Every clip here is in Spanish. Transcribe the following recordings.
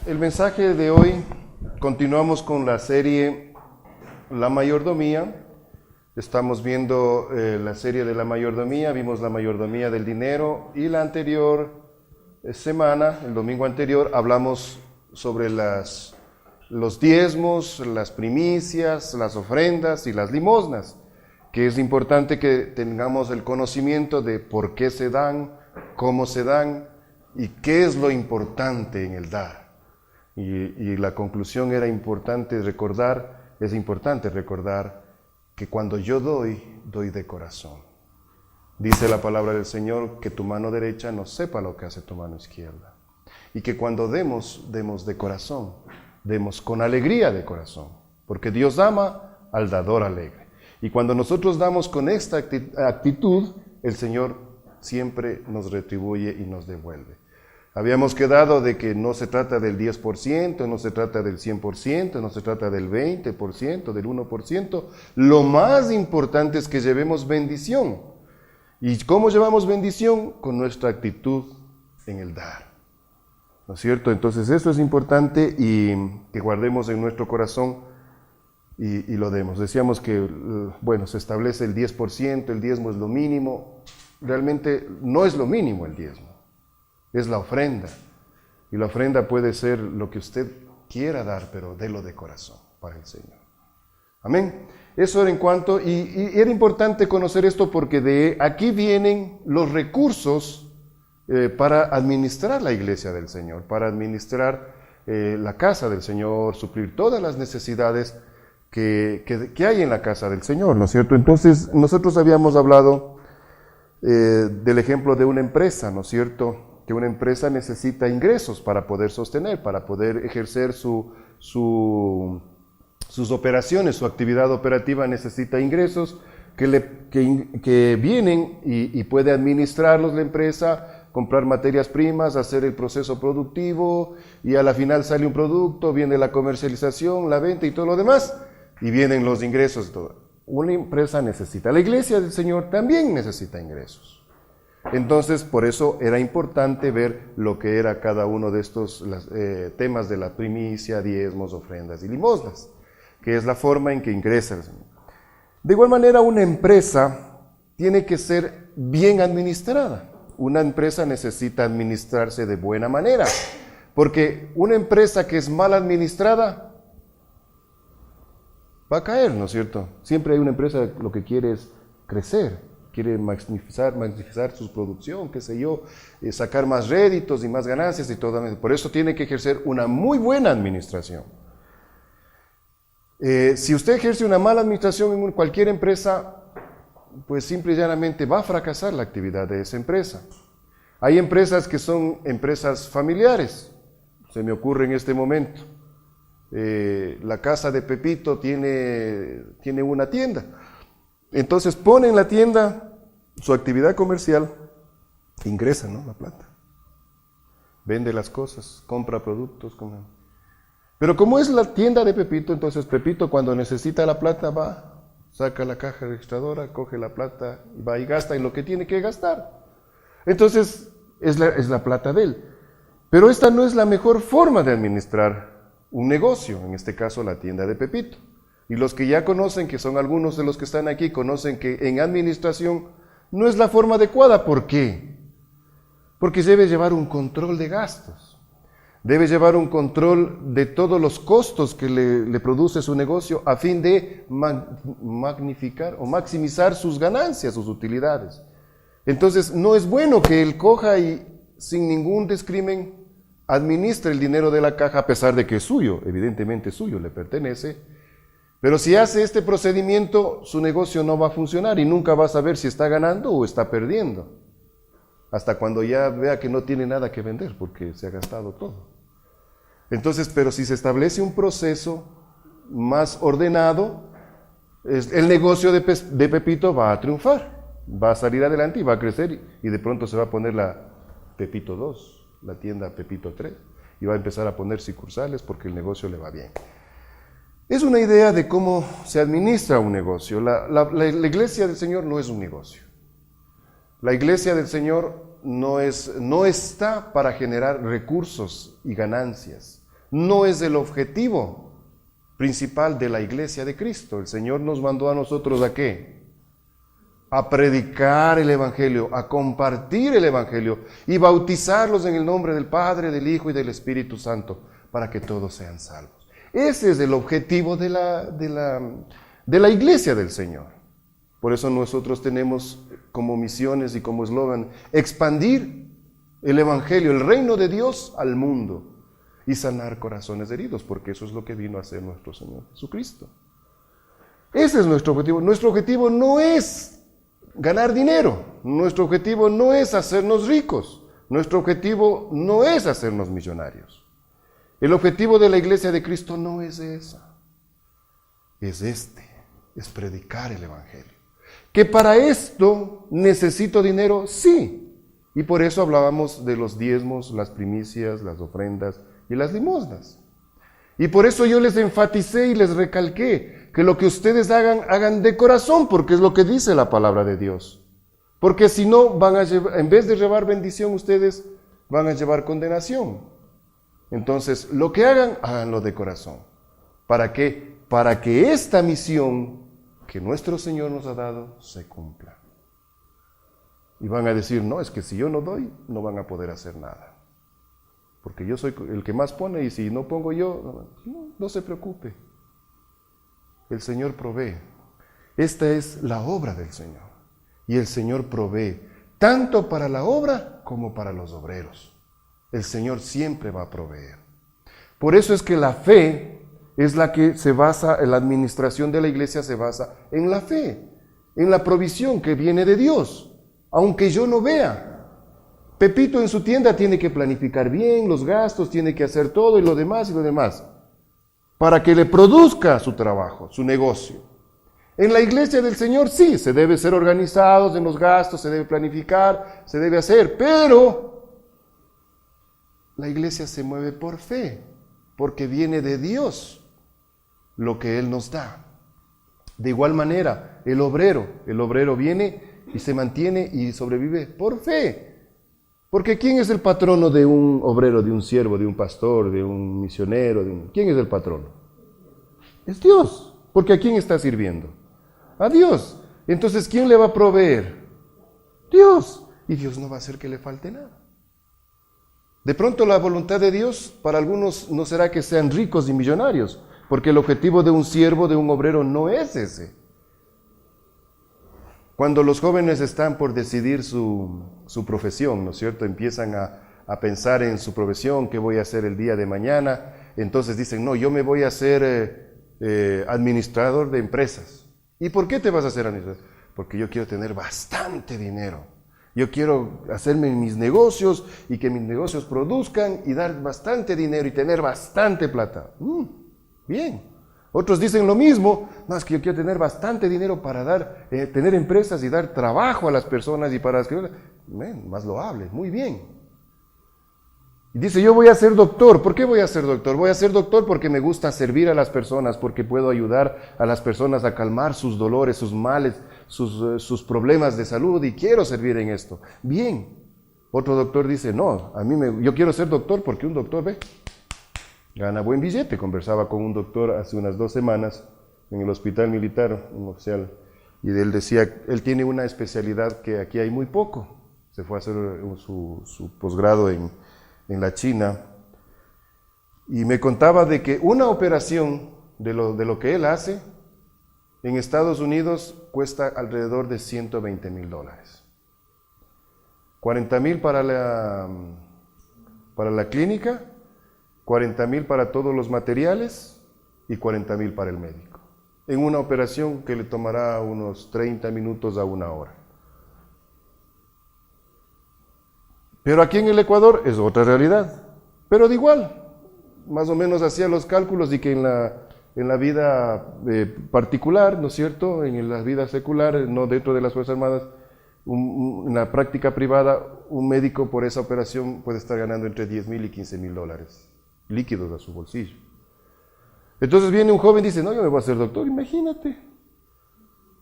El mensaje de hoy, continuamos con la serie La Mayordomía. Estamos viendo la serie de la mayordomía, vimos la mayordomía del dinero y la anterior semana, el domingo anterior, hablamos sobre los diezmos, las primicias, las ofrendas y las limosnas, que es importante que tengamos el conocimiento de por qué se dan, cómo se dan y qué es lo importante en el dar. Y la conclusión es importante recordar que cuando yo doy de corazón. Dice la palabra del Señor que tu mano derecha no sepa lo que hace tu mano izquierda. Y que cuando demos de corazón, demos con alegría de corazón, porque Dios ama al dador alegre. Y cuando nosotros damos con esta actitud, el Señor siempre nos retribuye y nos devuelve. Habíamos quedado de que no se trata del 10%, no se trata del 100%, no se trata del 20%, del 1%. Lo más importante es que llevemos bendición. ¿Y cómo llevamos bendición? Con nuestra actitud en el dar. ¿No es cierto? Entonces eso es importante y que guardemos en nuestro corazón y lo demos. Decíamos que, se establece el 10%, el diezmo es lo mínimo. Realmente no es lo mínimo el diezmo. Es la ofrenda, y la ofrenda puede ser lo que usted quiera dar, pero délo de corazón para el Señor. Amén. Eso era en cuanto, y era importante conocer esto porque de aquí vienen los recursos para administrar la iglesia del Señor, para administrar la casa del Señor, suplir todas las necesidades que hay en la casa del Señor, ¿no es cierto? Entonces, nosotros habíamos hablado del ejemplo de una empresa, ¿no es cierto?, que una empresa necesita ingresos para poder sostener, para poder ejercer sus operaciones, su actividad operativa necesita ingresos que vienen y puede administrarlos la empresa, comprar materias primas, hacer el proceso productivo y a la final sale un producto, viene la comercialización, la venta y todo lo demás y vienen los ingresos. Todo. Una empresa necesita, la iglesia del Señor también necesita ingresos. Entonces, por eso era importante ver lo que era cada uno de estos temas de la primicia, diezmos, ofrendas y limosnas, que es la forma en que ingresa el Señor. De igual manera, una empresa tiene que ser bien administrada. Una empresa necesita administrarse de buena manera, porque una empresa que es mal administrada va a caer, ¿no es cierto? Siempre hay una empresa lo que quiere es crecer. Quiere maximizar su producción, sacar más réditos y más ganancias y todo. Por eso tiene que ejercer una muy buena administración. Si usted ejerce una mala administración en cualquier empresa, pues simple y llanamente va a fracasar la actividad de esa empresa. Hay empresas que son empresas familiares, se me ocurre en este momento. La casa de Pepito tiene una tienda. Entonces pone en la tienda su actividad comercial, ingresa, ¿no?, la plata. Vende las cosas, compra productos. Pero como es la tienda de Pepito, entonces Pepito cuando necesita la plata va, saca la caja registradora, coge la plata, va y gasta en lo que tiene que gastar. Entonces es la plata de él. Pero esta no es la mejor forma de administrar un negocio, en este caso la tienda de Pepito. Y los que ya conocen, que son algunos de los que están aquí, conocen que en administración no es la forma adecuada. ¿Por qué? Porque debe llevar un control de gastos. Debe llevar un control de todos los costos que le produce su negocio a fin de magnificar o maximizar sus ganancias, sus utilidades. Entonces, no es bueno que él coja y sin ningún discrimen administre el dinero de la caja, a pesar de que es suyo, evidentemente es suyo, le pertenece. Pero si hace este procedimiento, su negocio no va a funcionar y nunca va a saber si está ganando o está perdiendo. Hasta cuando ya vea que no tiene nada que vender porque se ha gastado todo. Entonces, pero si se establece un proceso más ordenado, el negocio de Pepito va a triunfar, va a salir adelante y va a crecer y de pronto se va a poner la Pepito 2, la tienda Pepito 3 y va a empezar a poner sucursales porque el negocio le va bien. Es una idea de cómo se administra un negocio. La iglesia del Señor no es un negocio. La iglesia del Señor no está para generar recursos y ganancias. no es el objetivo principal de la iglesia de Cristo. El Señor nos mandó a nosotros ¿a qué? A predicar el Evangelio, a compartir el Evangelio y bautizarlos en el nombre del Padre, del Hijo y del Espíritu Santo, para que todos sean salvos. Ese es el objetivo de la iglesia del Señor. Por eso nosotros tenemos como misiones y como eslogan, expandir el Evangelio, el reino de Dios al mundo y sanar corazones heridos, porque eso es lo que vino a hacer nuestro Señor Jesucristo. Ese es nuestro objetivo. Nuestro objetivo no es ganar dinero, nuestro objetivo no es hacernos ricos, nuestro objetivo no es hacernos millonarios. El objetivo de la iglesia de Cristo no es esa, es es predicar el Evangelio. ¿Que para esto necesito dinero? Sí. Y por eso hablábamos de los diezmos, las primicias, las ofrendas y las limosnas. Y por eso yo les enfaticé y les recalqué que lo que ustedes hagan, hagan de corazón, porque es lo que dice la palabra de Dios. Porque si no, en vez de llevar bendición, ustedes van a llevar condenación. Entonces, lo que hagan, háganlo de corazón. ¿Para qué? Para que esta misión que nuestro Señor nos ha dado se cumpla. Y van a decir, no, es que si yo no doy, no van a poder hacer nada. Porque yo soy el que más pone y si no pongo yo, no se preocupe. El Señor provee. Esta es la obra del Señor. Y el Señor provee tanto para la obra como para los obreros. El Señor siempre va a proveer. Por eso es que la fe es la que se basa, en la administración de la iglesia se basa en la fe, en la provisión que viene de Dios, aunque yo no vea. Pepito en su tienda tiene que planificar bien los gastos, tiene que hacer todo y lo demás, para que le produzca su trabajo, su negocio. En la iglesia del Señor sí, se debe ser organizados en los gastos, se debe planificar, se debe hacer, pero la iglesia se mueve por fe, porque viene de Dios lo que Él nos da. De igual manera, el obrero viene y se mantiene y sobrevive por fe. Porque ¿quién es el patrono de un obrero, de un siervo, de un pastor, de un misionero? ¿Quién es el patrono? Es Dios. Porque ¿a quién está sirviendo? A Dios. Entonces, ¿quién le va a proveer? Dios. Y Dios no va a hacer que le falte nada. De pronto la voluntad de Dios para algunos no será que sean ricos y millonarios, porque el objetivo de un siervo, de un obrero, no es ese. Cuando los jóvenes están por decidir su profesión, ¿no es cierto? Empiezan a pensar en su profesión, qué voy a hacer el día de mañana. Entonces dicen, no, yo me voy a hacer administrador de empresas. ¿Y por qué te vas a hacer administrador? Porque yo quiero tener bastante dinero. Yo quiero hacerme mis negocios y que mis negocios produzcan y dar bastante dinero y tener bastante plata. Bien. Otros dicen lo mismo, no, es que yo quiero tener bastante dinero para tener empresas y dar trabajo a las personas y para las que... más loable, muy bien. Y dice, yo voy a ser doctor. ¿Por qué voy a ser doctor? Voy a ser doctor porque me gusta servir a las personas, porque puedo ayudar a las personas a calmar sus dolores, sus males, sus problemas de salud y quiero servir en esto. Bien. Otro doctor dice, no, yo quiero ser doctor porque un doctor, gana buen billete. Conversaba con un doctor hace unas 2 semanas en el hospital militar, un oficial, y él decía, él tiene una especialidad que aquí hay muy poco. Se fue a hacer su posgrado en la China, y me contaba de que una operación de lo que él hace en Estados Unidos cuesta alrededor de $120,000. 40,000 para la clínica, 40,000 para todos los materiales y 40,000 para el médico. En una operación que le tomará unos 30 minutos a 1 hora. Pero aquí en el Ecuador es otra realidad. Pero de igual, más o menos hacía los cálculos y que en la vida particular, ¿no es cierto?, en la vida secular, no dentro de las Fuerzas Armadas, en la práctica privada, un médico por esa operación puede estar ganando entre $10,000 y $15,000 líquidos a su bolsillo. Entonces viene un joven y dice, no, yo me voy a hacer doctor, imagínate.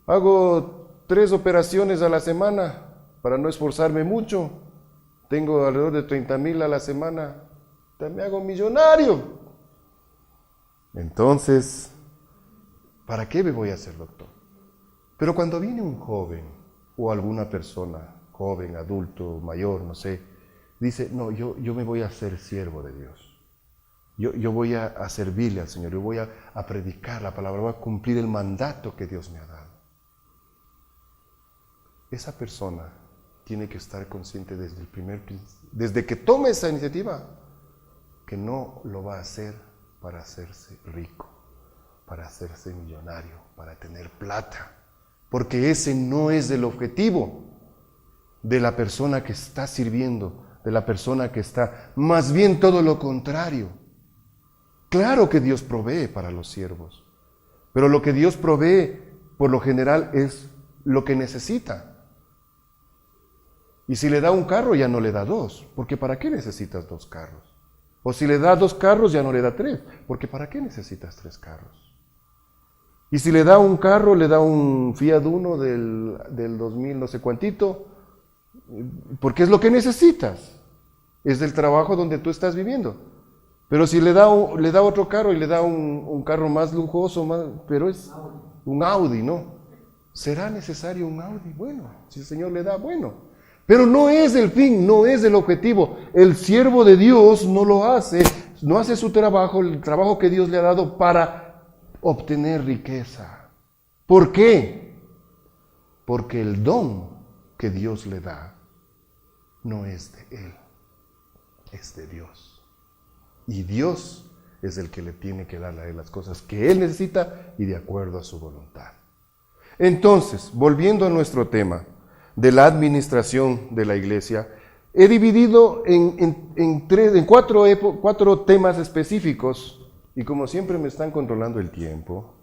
Hago 3 operaciones a la semana para no esforzarme mucho. Tengo alrededor de 30,000 a la semana. Me hago millonario. Entonces, ¿para qué me voy a hacer doctor? Pero cuando viene un joven o alguna persona, joven, adulto, mayor, no sé, dice, no, yo me voy a hacer siervo de Dios. Yo voy a servirle al Señor, yo voy a predicar la palabra, voy a cumplir el mandato que Dios me ha dado. Esa persona tiene que estar consciente desde que tome esa iniciativa, que no lo va a hacer para hacerse rico, para hacerse millonario, para tener plata, porque ese no es el objetivo de la persona que está sirviendo, de la persona que está, más bien todo lo contrario. Claro que Dios provee para los siervos, pero lo que Dios provee por lo general es lo que necesita. Y si le da un carro ya no le da dos, porque ¿para qué necesitas dos carros? O si le da dos carros ya no le da tres, porque ¿para qué necesitas tres carros? Y si le da un carro, le da un Fiat Uno del 2000 no sé cuántito, porque es lo que necesitas, es del trabajo donde tú estás viviendo. Pero si le da otro carro y le da un carro más lujoso, pero es un Audi, ¿no? ¿Será necesario un Audi? Bueno, si el Señor le da, bueno. Pero no es el fin, no es el objetivo. El siervo de Dios no lo hace, no hace su trabajo, el trabajo que Dios le ha dado para obtener riqueza. ¿Por qué? Porque el don que Dios le da no es de él, es de Dios. Y Dios es el que le tiene que dar a él las cosas que él necesita y de acuerdo a su voluntad. Entonces, volviendo a nuestro tema de la administración de la iglesia, he dividido en cuatro temas específicos y como siempre me están controlando el tiempo,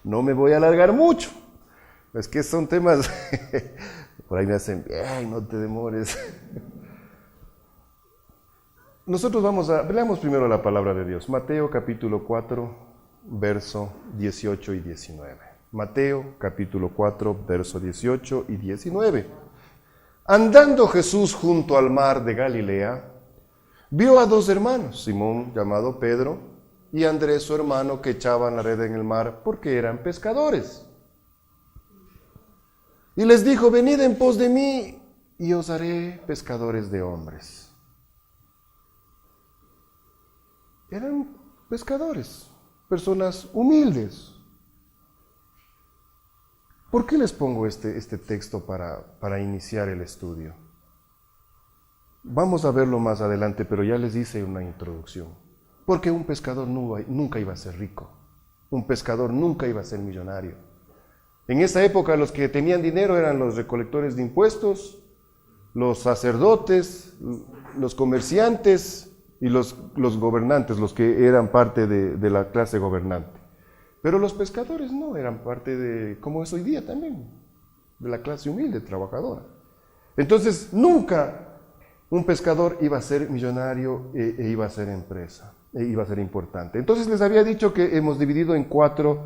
no me voy a alargar mucho. Es que son temas, por ahí me hacen, ¡ay, no te demores! Nosotros leamos primero la palabra de Dios. Mateo capítulo 4, verso 18 y 19. Mateo capítulo 4, verso 18 y 19. Andando Jesús junto al mar de Galilea, vio a dos hermanos, Simón llamado Pedro y Andrés su hermano, que echaban la red en el mar porque eran pescadores. Y les dijo, venid en pos de mí y os haré pescadores de hombres. Eran pescadores, personas humildes. ¿Por qué les pongo este texto para iniciar el estudio? Vamos a verlo más adelante, pero ya les hice una introducción. Porque un pescador nunca iba a ser rico. Un pescador nunca iba a ser millonario. En esa época los que tenían dinero eran los recolectores de impuestos, los sacerdotes, los comerciantes y los gobernantes, los que eran parte de la clase gobernante. Pero los pescadores no, eran parte de, como es hoy día también, de la clase humilde, trabajadora. Entonces, nunca un pescador iba a ser millonario e iba a ser empresa, iba a ser importante. Entonces, les había dicho que hemos dividido en cuatro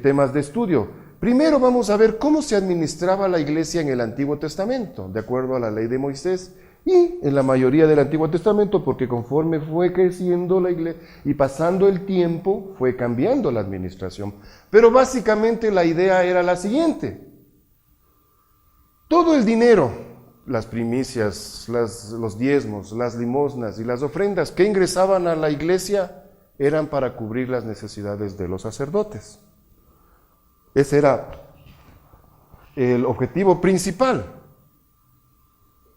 temas de estudio. Primero vamos a ver cómo se administraba la iglesia en el Antiguo Testamento, de acuerdo a la ley de Moisés, y en la mayoría del Antiguo Testamento, porque conforme fue creciendo la iglesia y pasando el tiempo, fue cambiando la administración. Pero básicamente la idea era la siguiente. Todo el dinero, las primicias, los diezmos, las limosnas y las ofrendas que ingresaban a la iglesia eran para cubrir las necesidades de los sacerdotes. Ese era el objetivo principal.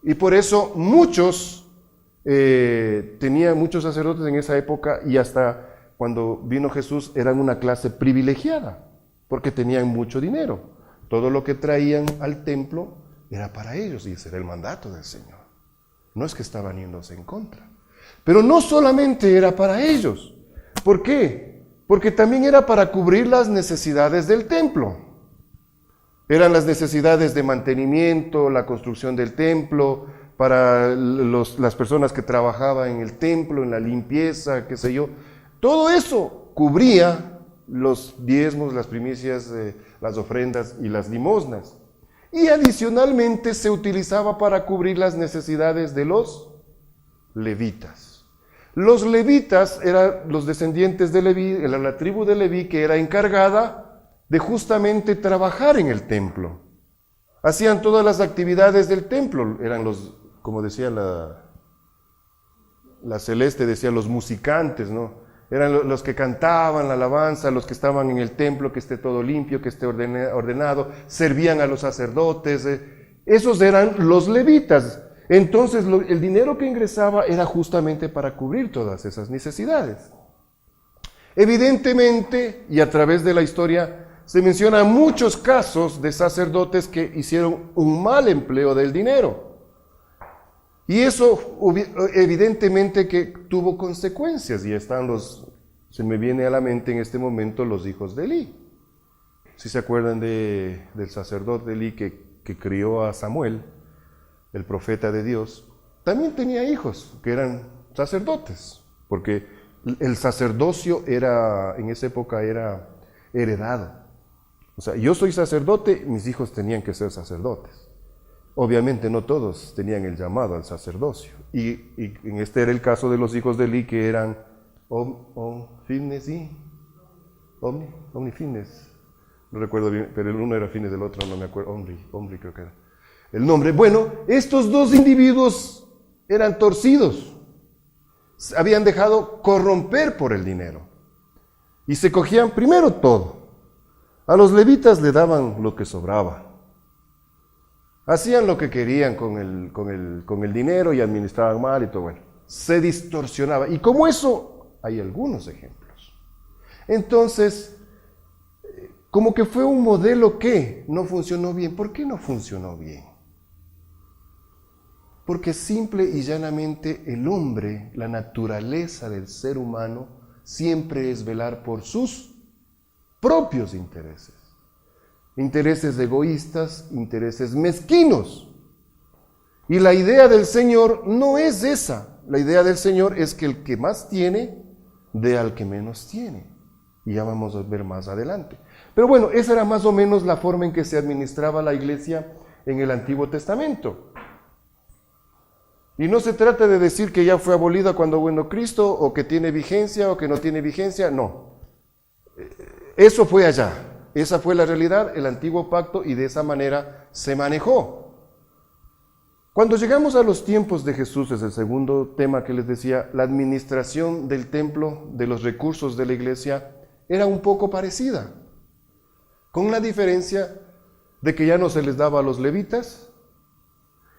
Y por eso muchos sacerdotes en esa época, y hasta cuando vino Jesús eran una clase privilegiada, porque tenían mucho dinero. Todo lo que traían al templo era para ellos, y ese era el mandato del Señor. No es que estaban yéndose en contra. Pero no solamente era para ellos. ¿Por qué? Porque también era para cubrir las necesidades del templo. Eran las necesidades de mantenimiento, la construcción del templo, para las personas que trabajaban en el templo, en la limpieza, qué sé yo. Todo eso cubría los diezmos, las primicias, las ofrendas y las limosnas. Y adicionalmente se utilizaba para cubrir las necesidades de los levitas. Los levitas eran los descendientes de Leví, era la tribu de Leví que era encargada de justamente trabajar en el templo. Hacían todas las actividades del templo, eran los, como decía la Celeste, decía los musicantes, ¿no? Eran los que cantaban la alabanza, los que estaban en el templo, que esté todo limpio, que esté ordenado, servían a los sacerdotes, esos eran los levitas. Entonces el dinero que ingresaba era justamente para cubrir todas esas necesidades. Evidentemente, y a través de la historia, se mencionan muchos casos de sacerdotes que hicieron un mal empleo del dinero. Y eso evidentemente que tuvo consecuencias, y están se me viene a la mente en este momento los hijos de Elí. Si se acuerdan del sacerdote Elí que crió a Samuel, el profeta de Dios, también tenía hijos que eran sacerdotes, porque el sacerdocio en esa época era heredado. O sea, yo soy sacerdote, mis hijos tenían que ser sacerdotes. Obviamente no todos tenían el llamado al sacerdocio. Y en este era el caso de los hijos de Elí, que eran Fines y Omnifines. No recuerdo bien, pero el uno era Fines, del otro no me acuerdo. Omri creo que era el nombre. Bueno, estos dos individuos eran torcidos. Habían dejado corromper por el dinero. Y se cogían primero todo. A los levitas le daban lo que sobraba. Hacían lo que querían con el dinero y administraban mal y todo. Bueno, se distorsionaba. Y como eso, hay algunos ejemplos. Entonces, como que fue un modelo que no funcionó bien. ¿Por qué no funcionó bien? Porque simple y llanamente el hombre, la naturaleza del ser humano, siempre es velar por sus propios intereses. Intereses egoístas, intereses mezquinos. Y la idea del Señor no es esa. La idea del Señor es que el que más tiene, dé al que menos tiene. Y ya vamos a ver más adelante. Pero bueno, esa era más o menos la forma en que se administraba la iglesia en el Antiguo Testamento. Y no se trata de decir que ya fue abolida cuando vino Cristo, o que tiene vigencia, o que no tiene vigencia, no. Eso fue allá. Esa fue la realidad, el antiguo pacto, y de esa manera se manejó. Cuando llegamos a los tiempos de Jesús, es el segundo tema que les decía, la administración del templo, de los recursos de la iglesia, era un poco parecida, con la diferencia de que ya no se les daba a los levitas,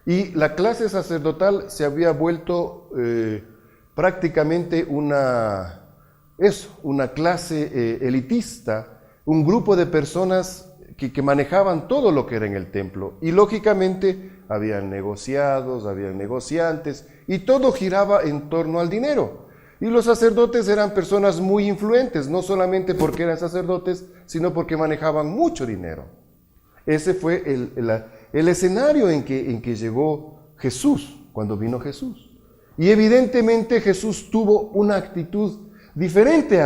y la clase sacerdotal se había vuelto prácticamente una clase elitista, un grupo de personas que manejaban todo lo que era en el templo. Y lógicamente habían negociados, habían negociantes, y todo giraba en torno al dinero. Y los sacerdotes eran personas muy influyentes, no solamente porque eran sacerdotes, sino porque manejaban mucho dinero. Ese fue el escenario en que llegó Jesús, cuando vino Jesús. Y evidentemente Jesús tuvo una actitud diferente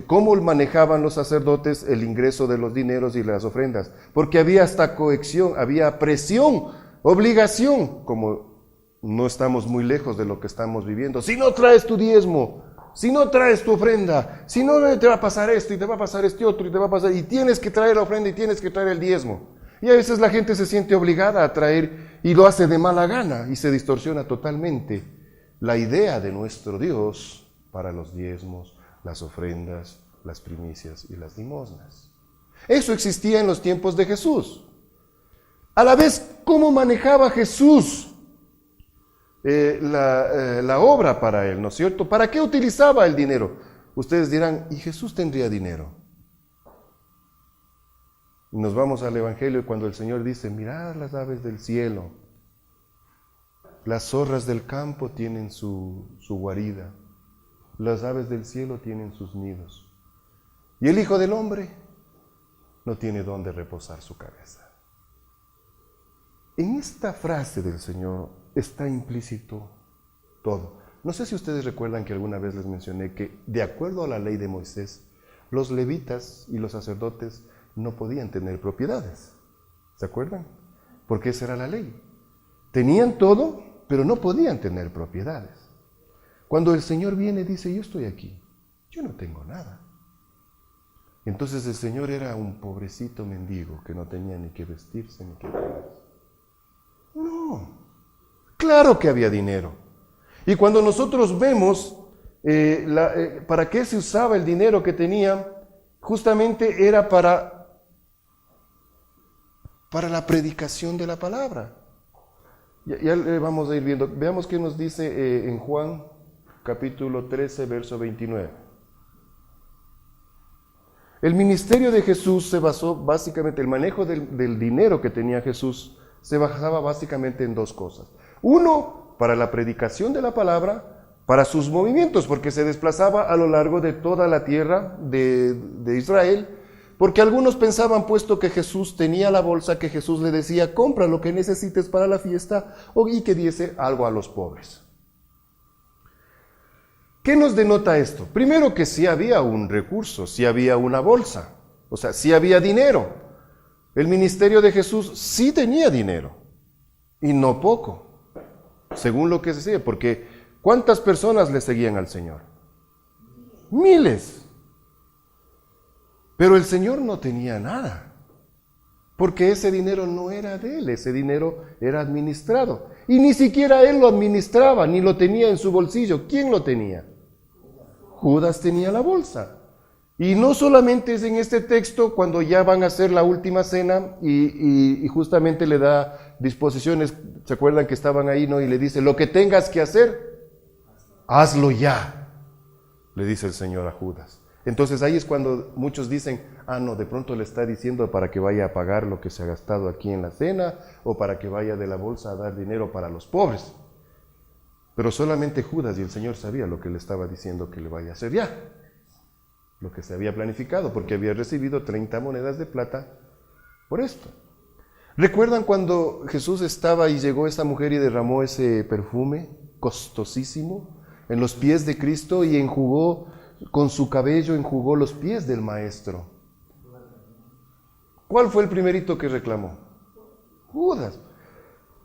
cómo manejaban los sacerdotes el ingreso de los dineros y las ofrendas, porque había hasta coacción, había presión, obligación, como no estamos muy lejos de lo que estamos viviendo. Si no traes tu diezmo, si no traes tu ofrenda, si no, te va a pasar esto, y te va a pasar este otro, y tienes que traer la ofrenda, y tienes que traer el diezmo. Y a veces la gente se siente obligada a traer, y lo hace de mala gana, y se distorsiona totalmente la idea de nuestro Dios para los diezmos, las ofrendas, las primicias y las limosnas. Eso existía en los tiempos de Jesús. A la vez, ¿cómo manejaba Jesús la obra para él, ¿no es cierto? ¿Para qué utilizaba el dinero? Ustedes dirán, ¿y Jesús tendría dinero? Y nos vamos al Evangelio cuando el Señor dice, mirad las aves del cielo, las zorras del campo tienen su guarida, las aves del cielo tienen sus nidos, y el Hijo del Hombre no tiene dónde reposar su cabeza. En esta frase del Señor está implícito todo. No sé si ustedes recuerdan que alguna vez les mencioné que, de acuerdo a la ley de Moisés, los levitas y los sacerdotes no podían tener propiedades. ¿Se acuerdan? Porque esa era la ley. Tenían todo, pero no podían tener propiedades. Cuando el Señor viene, dice, yo estoy aquí, yo no tengo nada. Entonces el Señor era un pobrecito mendigo que no tenía ni que vestirse ni que comer. No, claro que había dinero. Y cuando nosotros vemos para qué se usaba el dinero que tenía, justamente era para la predicación de la palabra. Ya vamos a ir viendo. Veamos qué nos dice en Juan capítulo 13, verso 29. El ministerio de Jesús se basó básicamente, el manejo del dinero que tenía Jesús se basaba básicamente en dos cosas. Uno, para la predicación de la palabra, para sus movimientos, porque se desplazaba a lo largo de toda la tierra de Israel, porque algunos pensaban, puesto que Jesús tenía la bolsa, que Jesús le decía, compra lo que necesites para la fiesta, y que diese algo a los pobres. ¿Qué nos denota esto? Primero que sí había un recurso, sí había una bolsa, o sea, sí había dinero. El ministerio de Jesús sí tenía dinero, y no poco, según lo que se sigue, porque ¿cuántas personas le seguían al Señor? Miles. Pero el Señor no tenía nada, porque ese dinero no era de él, ese dinero era administrado. Y ni siquiera él lo administraba, ni lo tenía en su bolsillo. ¿Quién lo tenía? Judas tenía la bolsa. Y no solamente es en este texto, cuando ya van a hacer la última cena y justamente le da disposiciones, ¿se acuerdan que estaban ahí, no? Y le dice, lo que tengas que hacer, hazlo ya, le dice el Señor a Judas. Entonces ahí es cuando muchos dicen, no, de pronto le está diciendo para que vaya a pagar lo que se ha gastado aquí en la cena, o para que vaya de la bolsa a dar dinero para los pobres. Pero solamente Judas y el Señor sabía lo que le estaba diciendo que le vaya a hacer ya, lo que se había planificado, porque había recibido 30 monedas de plata por esto. ¿Recuerdan cuando Jesús estaba y llegó esta mujer y derramó ese perfume costosísimo en los pies de Cristo y enjugó con su cabello, enjugó los pies del Maestro? ¿Cuál fue el primerito que reclamó? Judas.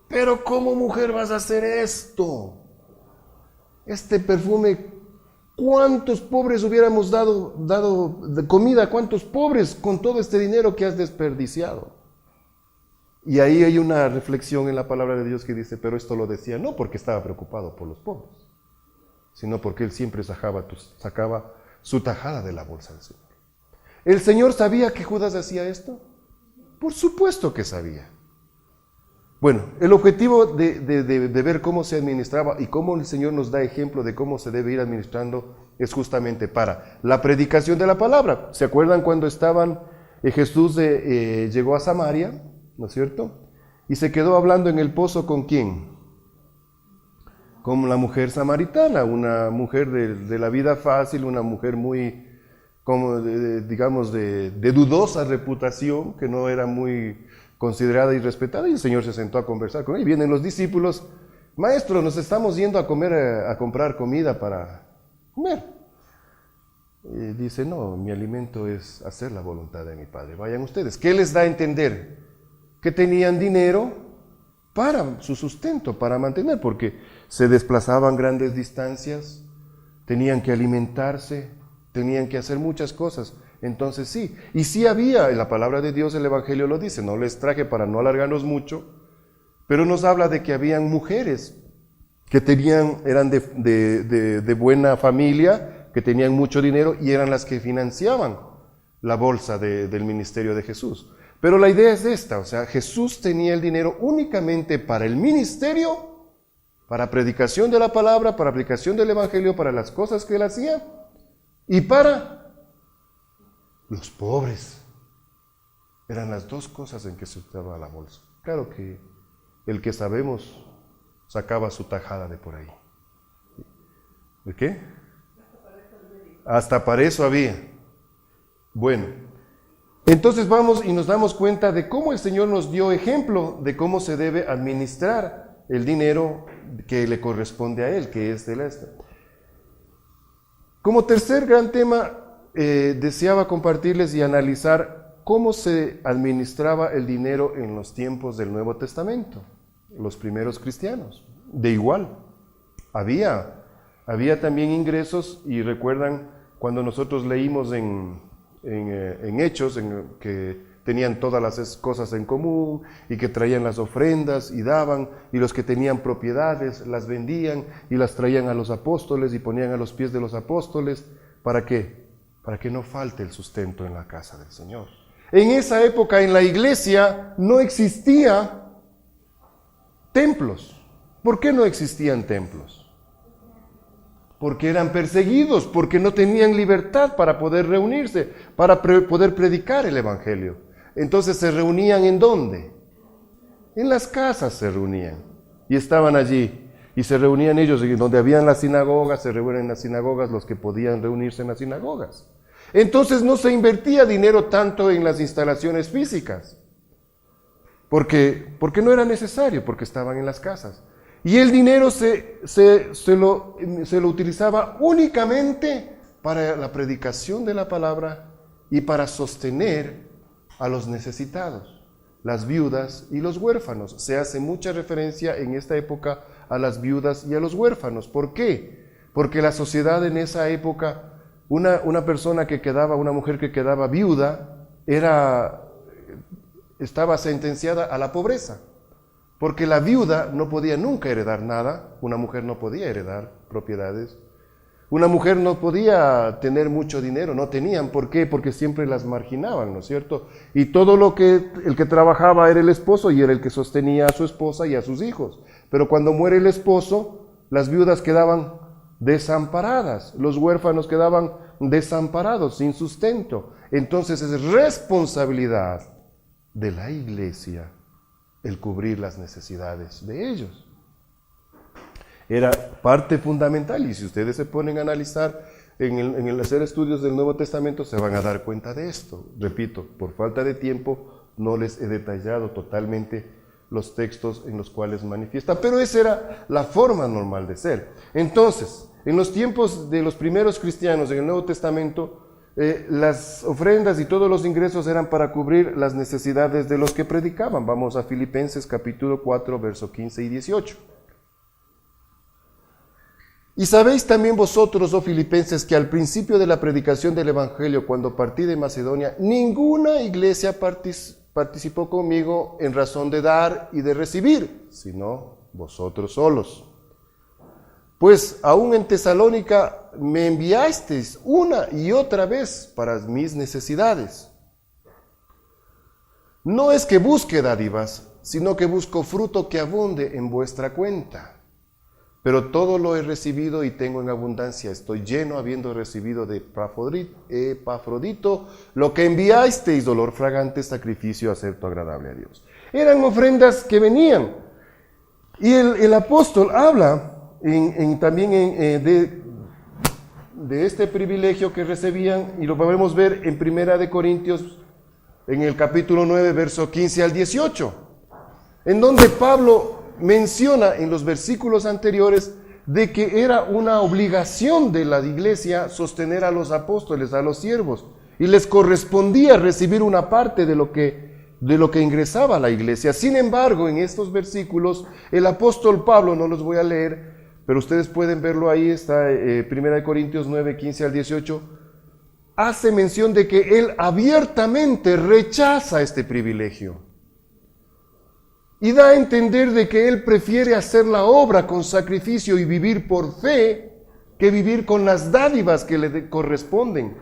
Pero ¿cómo, mujer, vas a hacer esto? Este perfume, ¿cuántos pobres hubiéramos dado de comida? ¿Cuántos pobres con todo este dinero que has desperdiciado? Y ahí hay una reflexión en la palabra de Dios que dice, pero esto lo decía no porque estaba preocupado por los pobres, sino porque él siempre sacaba su tajada de la bolsa del Señor. ¿El Señor sabía que Judas hacía esto? Por supuesto que sabía. Bueno, el objetivo de ver cómo se administraba y cómo el Señor nos da ejemplo de cómo se debe ir administrando es justamente para la predicación de la palabra. ¿Se acuerdan cuando Jesús llegó a Samaria, ¿no es cierto? Y se quedó hablando en el pozo ¿con quién? Con la mujer samaritana, una mujer de la vida fácil, una mujer muy, digamos, de dudosa reputación, que no era muy considerada y respetada, y el Señor se sentó a conversar con él. Y vienen los discípulos, maestro, nos estamos yendo a comprar comida para comer. Y dice, no, mi alimento es hacer la voluntad de mi Padre, vayan ustedes. ¿Qué les da a entender? Que tenían dinero para su sustento, para mantener, porque se desplazaban grandes distancias, tenían que alimentarse, tenían que hacer muchas cosas. Entonces sí, y sí había, en la palabra de Dios el Evangelio lo dice, no les traje para no alargarnos mucho, pero nos habla de que habían mujeres que eran de buena familia, que tenían mucho dinero y eran las que financiaban la bolsa del ministerio de Jesús. Pero la idea es esta, o sea, Jesús tenía el dinero únicamente para el ministerio, para predicación de la palabra, para aplicación del Evangelio, para las cosas que él hacía y para los pobres. Eran las dos cosas en que se usaba la bolsa. Claro que el que sabemos sacaba su tajada de por ahí. ¿De qué? Hasta para eso había. Bueno, entonces vamos y nos damos cuenta de cómo el Señor nos dio ejemplo de cómo se debe administrar el dinero que le corresponde a Él, que es celeste. Como tercer gran tema, deseaba compartirles y analizar cómo se administraba el dinero en los tiempos del Nuevo Testamento, los primeros cristianos. de igual. Había también ingresos, y recuerdan cuando nosotros leímos en Hechos, que tenían todas las cosas en común y que traían las ofrendas y daban, y los que tenían propiedades las vendían y las traían a los apóstoles y ponían a los pies de los apóstoles. ¿Para qué? Para que no falte el sustento en la casa del Señor. En esa época en la iglesia no existía templos. ¿Por qué no existían templos? Porque eran perseguidos, porque no tenían libertad para poder reunirse, para poder predicar el evangelio. Entonces se reunían ¿en dónde? En las casas se reunían y estaban allí. Y se reunían ellos, y donde habían las sinagogas, se reunían en las sinagogas los que podían reunirse en las sinagogas. Entonces no se invertía dinero tanto en las instalaciones físicas, porque no era necesario, porque estaban en las casas. Y el dinero se lo utilizaba únicamente para la predicación de la palabra y para sostener a los necesitados, las viudas y los huérfanos. Se hace mucha referencia en esta época a las viudas y a los huérfanos. ¿Por qué? Porque la sociedad en esa época, una mujer que quedaba viuda, estaba sentenciada a la pobreza. Porque la viuda no podía nunca heredar nada, una mujer no podía heredar propiedades, una mujer no podía tener mucho dinero, no tenían. ¿Por qué? Porque siempre las marginaban, ¿no es cierto? Y el que trabajaba era el esposo y era el que sostenía a su esposa y a sus hijos. Pero cuando muere el esposo, las viudas quedaban desamparadas, los huérfanos quedaban desamparados, sin sustento. Entonces es responsabilidad de la iglesia el cubrir las necesidades de ellos. Era parte fundamental, y si ustedes se ponen a analizar en el hacer estudios del Nuevo Testamento, se van a dar cuenta de esto. Repito, por falta de tiempo no les he detallado totalmente los textos en los cuales manifiesta, pero esa era la forma normal de ser. Entonces, en los tiempos de los primeros cristianos en el Nuevo Testamento, las ofrendas y todos los ingresos eran para cubrir las necesidades de los que predicaban. Vamos a Filipenses capítulo 4, verso 15 y 18. Y sabéis también vosotros, oh filipenses, que al principio de la predicación del evangelio, cuando partí de Macedonia, ninguna iglesia participó conmigo en razón de dar y de recibir, sino vosotros solos. Pues aún en Tesalónica me enviasteis una y otra vez para mis necesidades. No es que busque dádivas, sino que busco fruto que abunde en vuestra cuenta. Pero todo lo he recibido y tengo en abundancia. Estoy lleno, habiendo recibido de Epafrodito lo que enviasteis, olor fragante, sacrificio acepto, agradable a Dios. Eran ofrendas que venían. Y el apóstol habla también de este privilegio que recibían, y lo podemos ver en Primera de Corintios, en el capítulo 9, verso 15 al 18, en donde Pablo menciona en los versículos anteriores de que era una obligación de la iglesia sostener a los apóstoles, a los siervos, y les correspondía recibir una parte de lo que ingresaba a la iglesia. Sin embargo, en estos versículos, el apóstol Pablo, no los voy a leer, pero ustedes pueden verlo ahí, está 1 Corintios 9, 15 al 18, hace mención de que él abiertamente rechaza este privilegio. Y da a entender de que él prefiere hacer la obra con sacrificio y vivir por fe que vivir con las dádivas que le corresponden.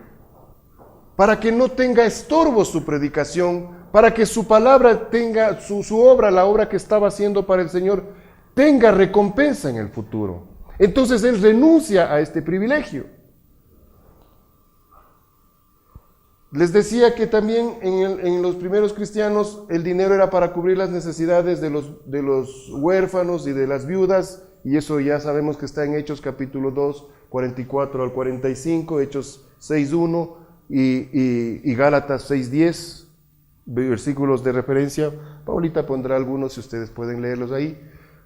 Para que no tenga estorbo su predicación, para que su palabra tenga, su obra, la obra que estaba haciendo para el Señor, tenga recompensa en el futuro. Entonces él renuncia a este privilegio. Les decía que también en los primeros cristianos el dinero era para cubrir las necesidades de los huérfanos y de las viudas, y eso ya sabemos que está en Hechos capítulo 2, 44 al 45, Hechos 6, 1 y Gálatas 6, 10, versículos de referencia. Paulita pondrá algunos si ustedes pueden leerlos ahí.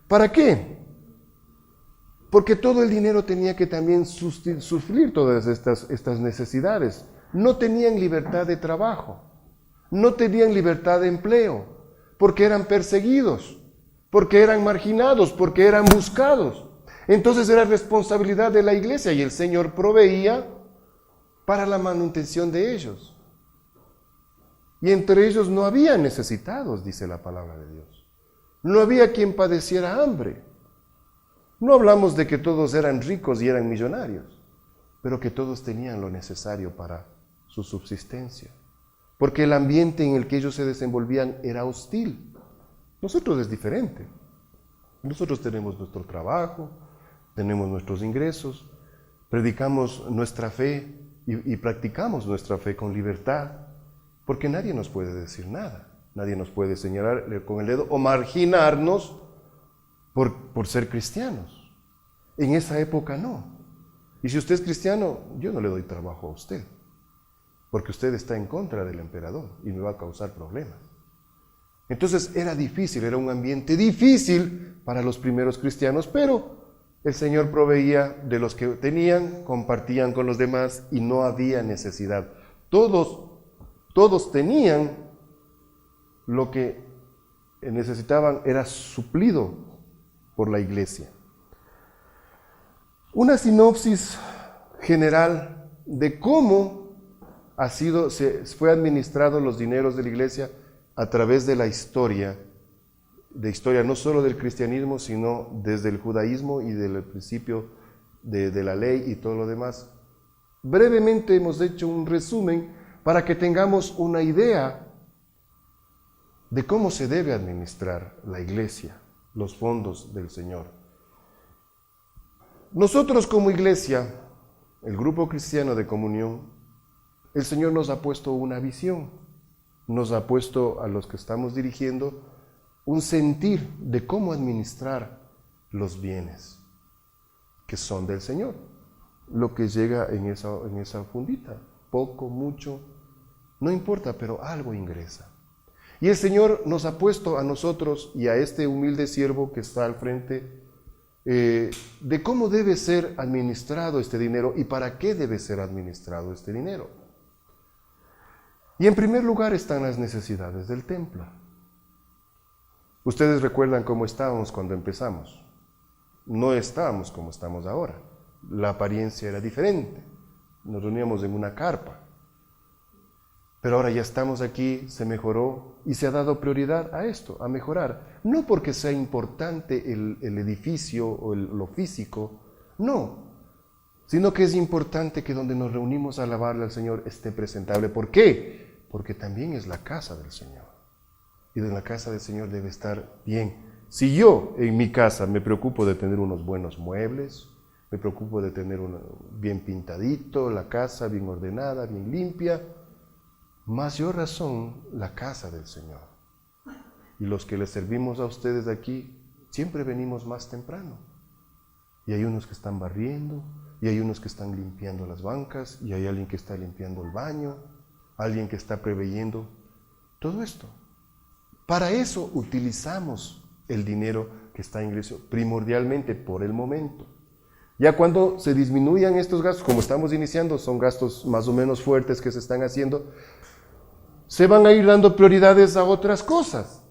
¿Para qué? Porque todo el dinero tenía que también suplir todas estas necesidades. No tenían libertad de trabajo, no tenían libertad de empleo, porque eran perseguidos, porque eran marginados, porque eran buscados. Entonces era responsabilidad de la iglesia y el Señor proveía para la manutención de ellos. Y entre ellos no había necesitados, dice la palabra de Dios. No había quien padeciera hambre. No hablamos de que todos eran ricos y eran millonarios, pero que todos tenían lo necesario para su subsistencia. Porque el ambiente en el que ellos se desenvolvían era hostil. Nosotros es diferente. Nosotros tenemos nuestro trabajo, tenemos nuestros ingresos, predicamos nuestra fe y practicamos nuestra fe con libertad, porque nadie nos puede decir nada. Nadie nos puede señalar con el dedo o marginarnos por ser cristianos. En esa época no. Y si usted es cristiano, yo no le doy trabajo a usted, porque usted está en contra del emperador y me va a causar problemas. Entonces era difícil, era un ambiente difícil para los primeros cristianos, pero el Señor proveía de los que tenían, compartían con los demás y no había necesidad. Todos tenían lo que necesitaban, era suplido por la iglesia. Una sinopsis general de cómo se fue administrado los dineros de la iglesia a través de la historia no solo del cristianismo, sino desde el judaísmo y del principio de la ley y todo lo demás. Brevemente hemos hecho un resumen para que tengamos una idea de cómo se debe administrar la iglesia, los fondos del Señor. Nosotros como iglesia, el grupo cristiano de comunión, el Señor nos ha puesto una visión, nos ha puesto a los que estamos dirigiendo un sentir de cómo administrar los bienes que son del Señor, lo que llega en esa fundita, poco, mucho, no importa, pero algo ingresa. Y el Señor nos ha puesto a nosotros y a este humilde siervo que está al frente de cómo debe ser administrado este dinero y para qué debe ser administrado este dinero. Y en primer lugar están las necesidades del templo. Ustedes recuerdan cómo estábamos cuando empezamos. No estábamos como estamos ahora. La apariencia era diferente. Nos reuníamos en una carpa. Pero ahora ya estamos aquí, se mejoró y se ha dado prioridad a esto, a mejorar. No porque sea importante el edificio o lo físico, no. Sino que es importante que donde nos reunimos a alabarle al Señor esté presentable. ¿Por qué? Porque también es la casa del Señor. Y de la casa del Señor debe estar bien. Si yo en mi casa me preocupo de tener unos buenos muebles, me preocupo de tener bien pintadito, la casa bien ordenada, bien limpia, mayor razón la casa del Señor. Y los que les servimos a ustedes aquí, siempre venimos más temprano. Y hay unos que están barriendo, y hay unos que están limpiando las bancas, y hay alguien que está limpiando el baño, alguien que está preveyendo todo esto. Para eso utilizamos el dinero que está en iglesia, primordialmente por el momento. Ya cuando se disminuyan estos gastos, como estamos iniciando, son gastos más o menos fuertes que se están haciendo, se van a ir dando prioridades a otras cosas,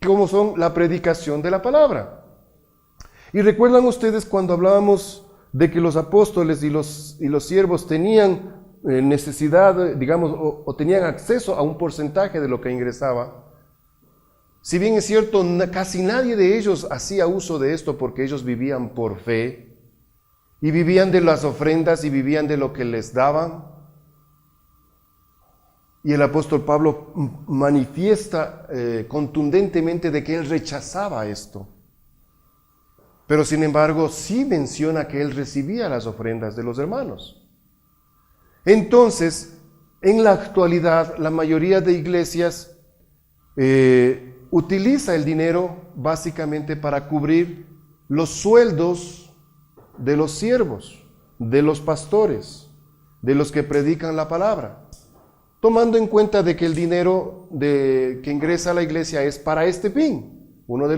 como son la predicación de la palabra. Y recuerdan ustedes cuando hablábamos de que los apóstoles y los siervos tenían necesidad, digamos, o tenían acceso a un porcentaje de lo que ingresaba. Si bien es cierto, casi nadie de ellos hacía uso de esto porque ellos vivían por fe y vivían de las ofrendas y vivían de lo que les daban. Y el apóstol Pablo manifiesta contundentemente de que él rechazaba esto. Pero sin embargo, sí menciona que él recibía las ofrendas de los hermanos. Entonces, en la actualidad, la mayoría de iglesias utiliza el dinero básicamente para cubrir los sueldos de los siervos, de los pastores, de los que predican la palabra, tomando en cuenta de que el dinero que ingresa a la iglesia es para este fin. Uno de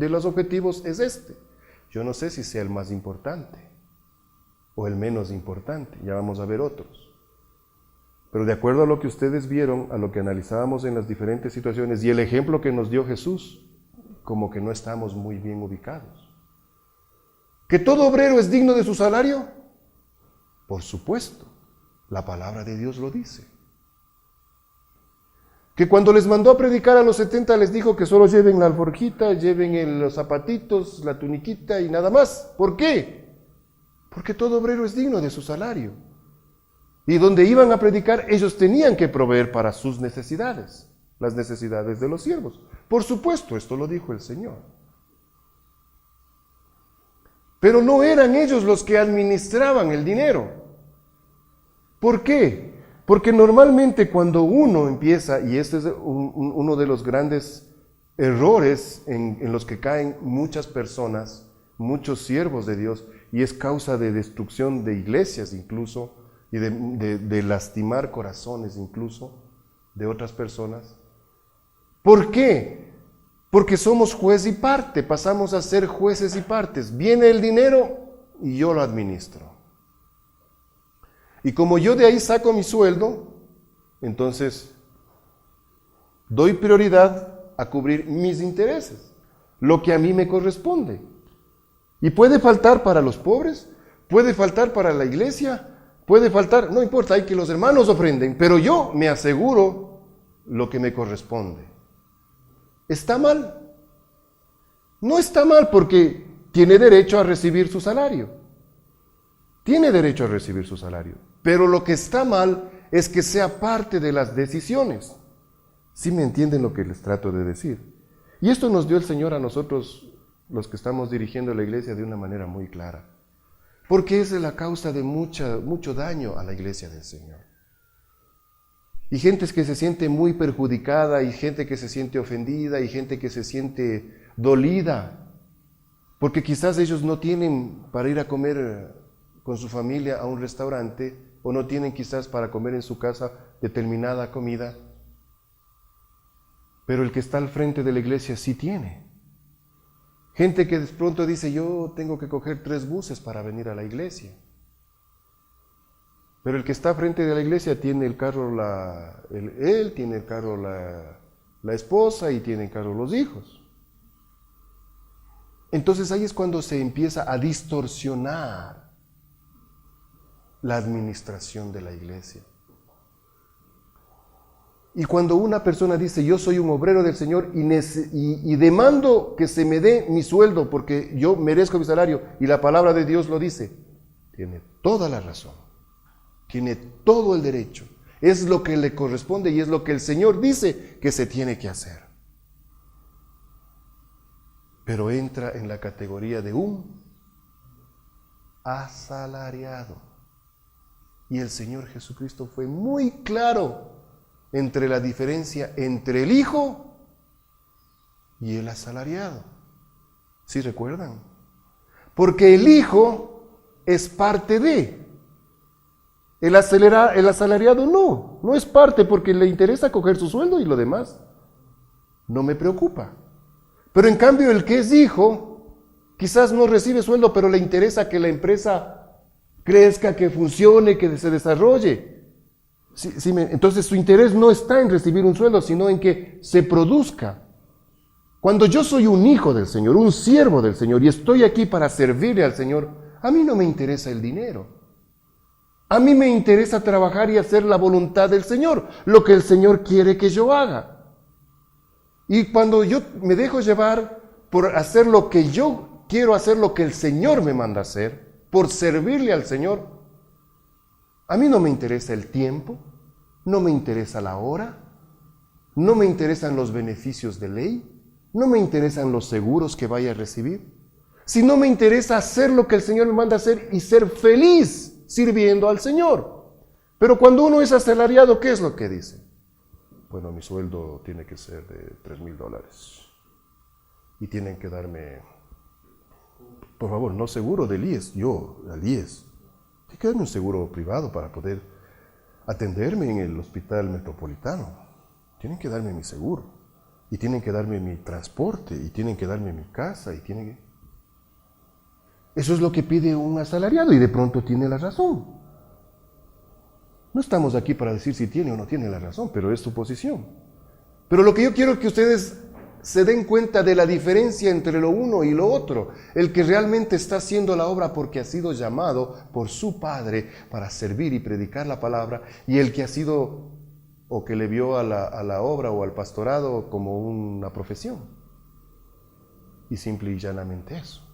los objetivos es este. Yo no sé si sea el más importante o el menos importante, ya vamos a ver otros. Pero de acuerdo a lo que ustedes vieron, a lo que analizábamos en las diferentes situaciones y el ejemplo que nos dio Jesús, como que no estamos muy bien ubicados. ¿Que todo obrero es digno de su salario? Por supuesto, la palabra de Dios lo dice. Que cuando les mandó a predicar a los 70 les dijo que solo lleven la alforjita, lleven los zapatitos, la tuniquita y nada más. ¿Por qué? Porque todo obrero es digno de su salario. Y donde iban a predicar, ellos tenían que proveer para sus necesidades, las necesidades de los siervos. Por supuesto, esto lo dijo el Señor. Pero no eran ellos los que administraban el dinero. ¿Por qué? Porque normalmente cuando uno empieza, y este es uno de los grandes errores en los que caen muchas personas, muchos siervos de Dios, y es causa de destrucción de iglesias incluso, y de lastimar corazones incluso de otras personas. ¿Por qué? Porque somos juez y parte, pasamos a ser jueces y partes. Viene el dinero y yo lo administro. Y como yo de ahí saco mi sueldo, entonces doy prioridad a cubrir mis intereses, lo que a mí me corresponde. Y puede faltar para los pobres, puede faltar para la iglesia, puede faltar, no importa, hay que los hermanos ofrenden, pero yo me aseguro lo que me corresponde. ¿Está mal? No está mal porque tiene derecho a recibir su salario. Tiene derecho a recibir su salario. Pero lo que está mal es que sea parte de las decisiones. ¿Sí me entienden lo que les trato de decir? Y esto nos dio el Señor a nosotros, los que estamos dirigiendo la iglesia, de una manera muy clara. Porque es la causa de mucho daño a la iglesia del Señor. Y gente que se siente muy perjudicada, y gente que se siente ofendida, y gente que se siente dolida, porque quizás ellos no tienen para ir a comer con su familia a un restaurante, o no tienen quizás para comer en su casa determinada comida, pero el que está al frente de la iglesia sí tiene. Gente que de pronto dice, yo tengo que coger 3 buses para venir a la iglesia. Pero el que está frente de la iglesia tiene el carro, él tiene el carro la esposa, y tiene el carro los hijos. Entonces ahí es cuando se empieza a distorsionar la administración de la iglesia. Y cuando una persona dice, yo soy un obrero del Señor y demando que se me dé mi sueldo porque yo merezco mi salario, y la palabra de Dios lo dice, tiene toda la razón, tiene todo el derecho, es lo que le corresponde y es lo que el Señor dice que se tiene que hacer. Pero entra en la categoría de un asalariado. Y el Señor Jesucristo fue muy claro entre la diferencia entre el hijo y el asalariado. ¿Sí recuerdan? Porque el hijo es parte de. El asalariado no es parte, porque le interesa coger su sueldo y lo demás no me preocupa. Pero en cambio el que es hijo quizás no recibe sueldo, pero le interesa que la empresa crezca, que funcione, que se desarrolle. Entonces su interés no está en recibir un sueldo, sino en que se produzca. Cuando yo soy un hijo del Señor, un siervo del Señor, y estoy aquí para servirle al Señor, a mí no me interesa el dinero. A mí me interesa trabajar y hacer la voluntad del Señor, lo que el Señor quiere que yo haga. Y cuando yo me dejo llevar por hacer lo que yo quiero hacer, lo que el Señor me manda hacer, por servirle al Señor, a mí no me interesa el tiempo, no me interesa la hora, no me interesan los beneficios de ley, no me interesan los seguros que vaya a recibir, sino me interesa hacer lo que el Señor me manda hacer y ser feliz sirviendo al Señor. Pero cuando uno es asalariado, ¿qué es lo que dice? Bueno, mi sueldo tiene que ser de $3,000 y tienen que darme, por favor, no seguro del IES, al IES. Tiene que darme un seguro privado para poder atenderme en el hospital metropolitano. Tienen que darme mi seguro, y tienen que darme mi transporte, y tienen que darme mi casa, Eso es lo que pide un asalariado, y de pronto tiene la razón. No estamos aquí para decir si tiene o no tiene la razón, pero es su posición. Pero lo que yo quiero que ustedes se den cuenta de la diferencia entre lo uno y lo otro. El que realmente está haciendo la obra porque ha sido llamado por su Padre para servir y predicar la palabra, y el que ha sido o que le vio a la obra o al pastorado como una profesión. Y simple y llanamente eso.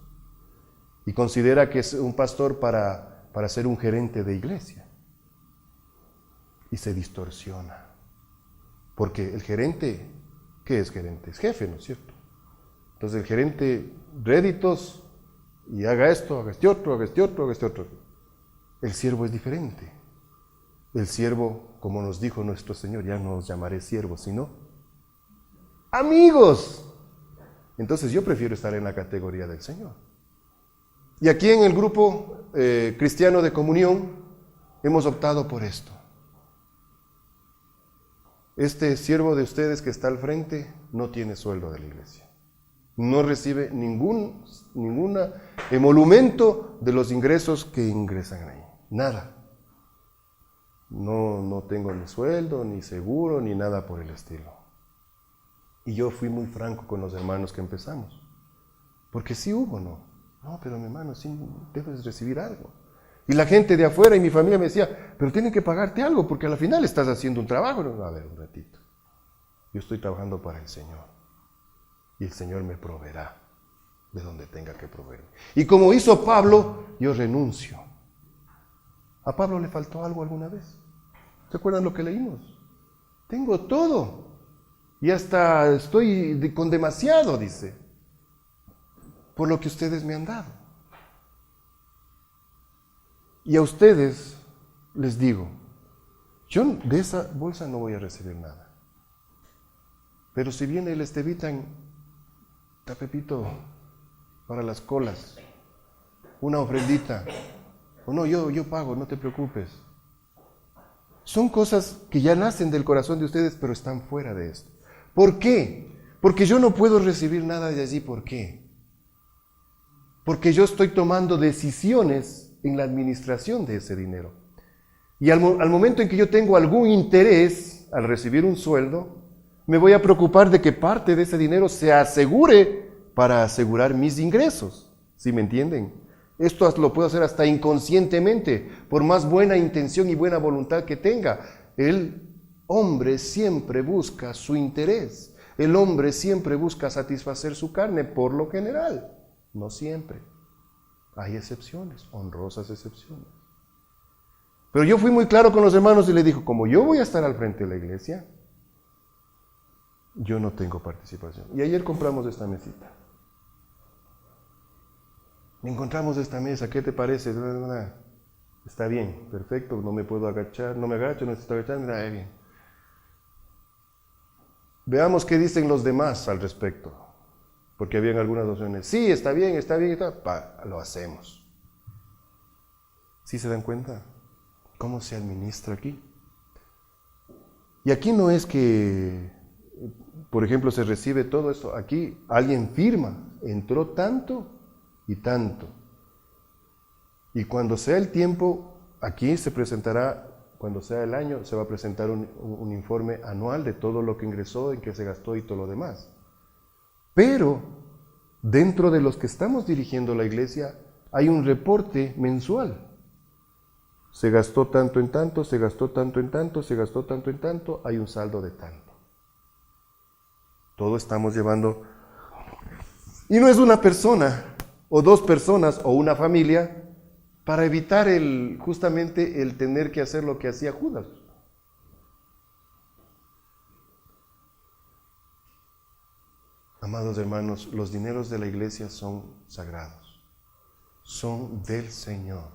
Y considera que es un pastor para ser un gerente de iglesia. Y se distorsiona. Porque el gerente, ¿qué es gerente? Es jefe, ¿no es cierto? Entonces el gerente, réditos, y haga esto, haga este otro, haga este otro, haga este otro. El siervo es diferente. El siervo, como nos dijo nuestro Señor, ya no os llamaré siervos, sino amigos. Entonces yo prefiero estar en la categoría del Señor. Y aquí en el grupo cristiano de comunión hemos optado por esto. Este siervo de ustedes que está al frente no tiene sueldo de la iglesia. No recibe ningún emolumento de los ingresos que ingresan ahí. Nada. No tengo ni sueldo, ni seguro, ni nada por el estilo. Y yo fui muy franco con los hermanos que empezamos. Porque sí hubo, ¿no? No, pero mi hermano, sí debes recibir algo. Y la gente de afuera y mi familia me decía, pero tienen que pagarte algo porque al final estás haciendo un trabajo. No, a ver, un ratito. Yo estoy trabajando para el Señor. Y el Señor me proveerá de donde tenga que proveerme. Y como hizo Pablo, yo renuncio. ¿A Pablo le faltó algo alguna vez? ¿Se acuerdan lo que leímos? Tengo todo. Y hasta estoy con demasiado, dice, por lo que ustedes me han dado. Y a ustedes les digo, yo de esa bolsa no voy a recibir nada. Pero si viene el Estevitan, Pepito, para las colas, una ofrendita, o no, yo pago, no te preocupes. Son cosas que ya nacen del corazón de ustedes, pero están fuera de esto. ¿Por qué? Porque yo no puedo recibir nada de allí. ¿Por qué? Porque yo estoy tomando decisiones en la administración de ese dinero. Y al momento en que yo tengo algún interés al recibir un sueldo, me voy a preocupar de que parte de ese dinero se asegure para asegurar mis ingresos. ¿Sí me entienden? Esto lo puedo hacer hasta inconscientemente, por más buena intención y buena voluntad que tenga. El hombre siempre busca su interés. El hombre siempre busca satisfacer su carne, por lo general. No siempre. Hay excepciones, honrosas excepciones. Pero yo fui muy claro con los hermanos y les digo, como yo voy a estar al frente de la iglesia, yo no tengo participación. Y ayer compramos esta mesita. Encontramos esta mesa, ¿qué te parece? Está bien, perfecto, no me puedo agachar, no me agacho, no necesito agacharme, nada bien. Veamos qué dicen los demás al respecto, porque habían algunas opciones. Sí, está bien, lo hacemos. ¿Sí se dan cuenta cómo se administra aquí? Y aquí no es que, por ejemplo, se recibe todo esto. Aquí alguien firma, entró tanto y tanto. Y cuando sea el tiempo, aquí se presentará, cuando sea el año, se va a presentar un informe anual de todo lo que ingresó, en qué se gastó y todo lo demás. Pero dentro de los que estamos dirigiendo la iglesia, hay un reporte mensual. Se gastó tanto en tanto, se gastó tanto en tanto, se gastó tanto en tanto, hay un saldo de tanto. Todo estamos llevando. Y no es una persona, o dos personas, o una familia, para evitar justamente el tener que hacer lo que hacía Judas. Amados hermanos, los dineros de la iglesia son sagrados, son del Señor,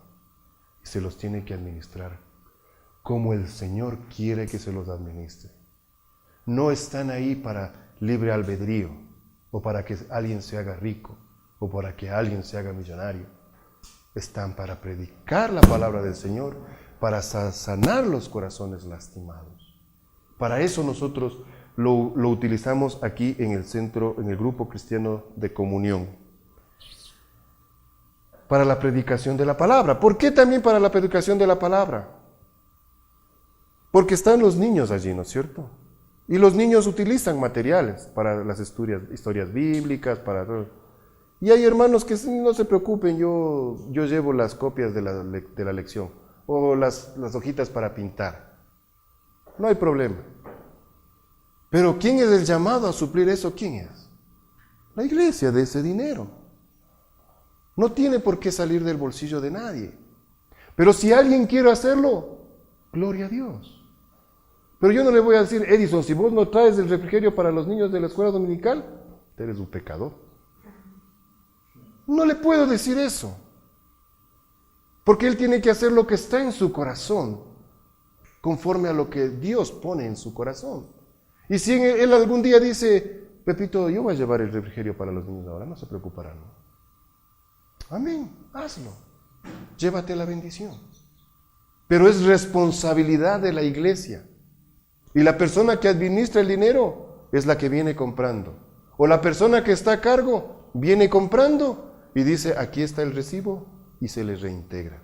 y se los tiene que administrar como el Señor quiere que se los administre. No están ahí para libre albedrío, o para que alguien se haga rico, o para que alguien se haga millonario. Están para predicar la palabra del Señor, para sanar los corazones lastimados. Para eso nosotros lo utilizamos aquí en el centro, en el grupo cristiano de comunión. Para la predicación de la palabra. ¿Por qué también para la predicación de la palabra? Porque están los niños allí, ¿no es cierto? Y los niños utilizan materiales para las historias bíblicas, para todo. Y hay hermanos que no se preocupen, yo llevo las copias de la lección o las hojitas para pintar. No hay problema. Pero ¿quién es el llamado a suplir eso? ¿Quién es? La iglesia de ese dinero. No tiene por qué salir del bolsillo de nadie. Pero si alguien quiere hacerlo, gloria a Dios. Pero yo no le voy a decir, Edison, si vos no traes el refrigerio para los niños de la escuela dominical, eres un pecador. No le puedo decir eso. Porque él tiene que hacer lo que está en su corazón, conforme a lo que Dios pone en su corazón. Y si él algún día dice, Pepito, yo voy a llevar el refrigerio para los niños ahora, no se preocuparán, ¿no? Amén, hazlo. Llévate la bendición. Pero es responsabilidad de la iglesia. Y la persona que administra el dinero es la que viene comprando. O la persona que está a cargo viene comprando y dice, aquí está el recibo y se le reintegra.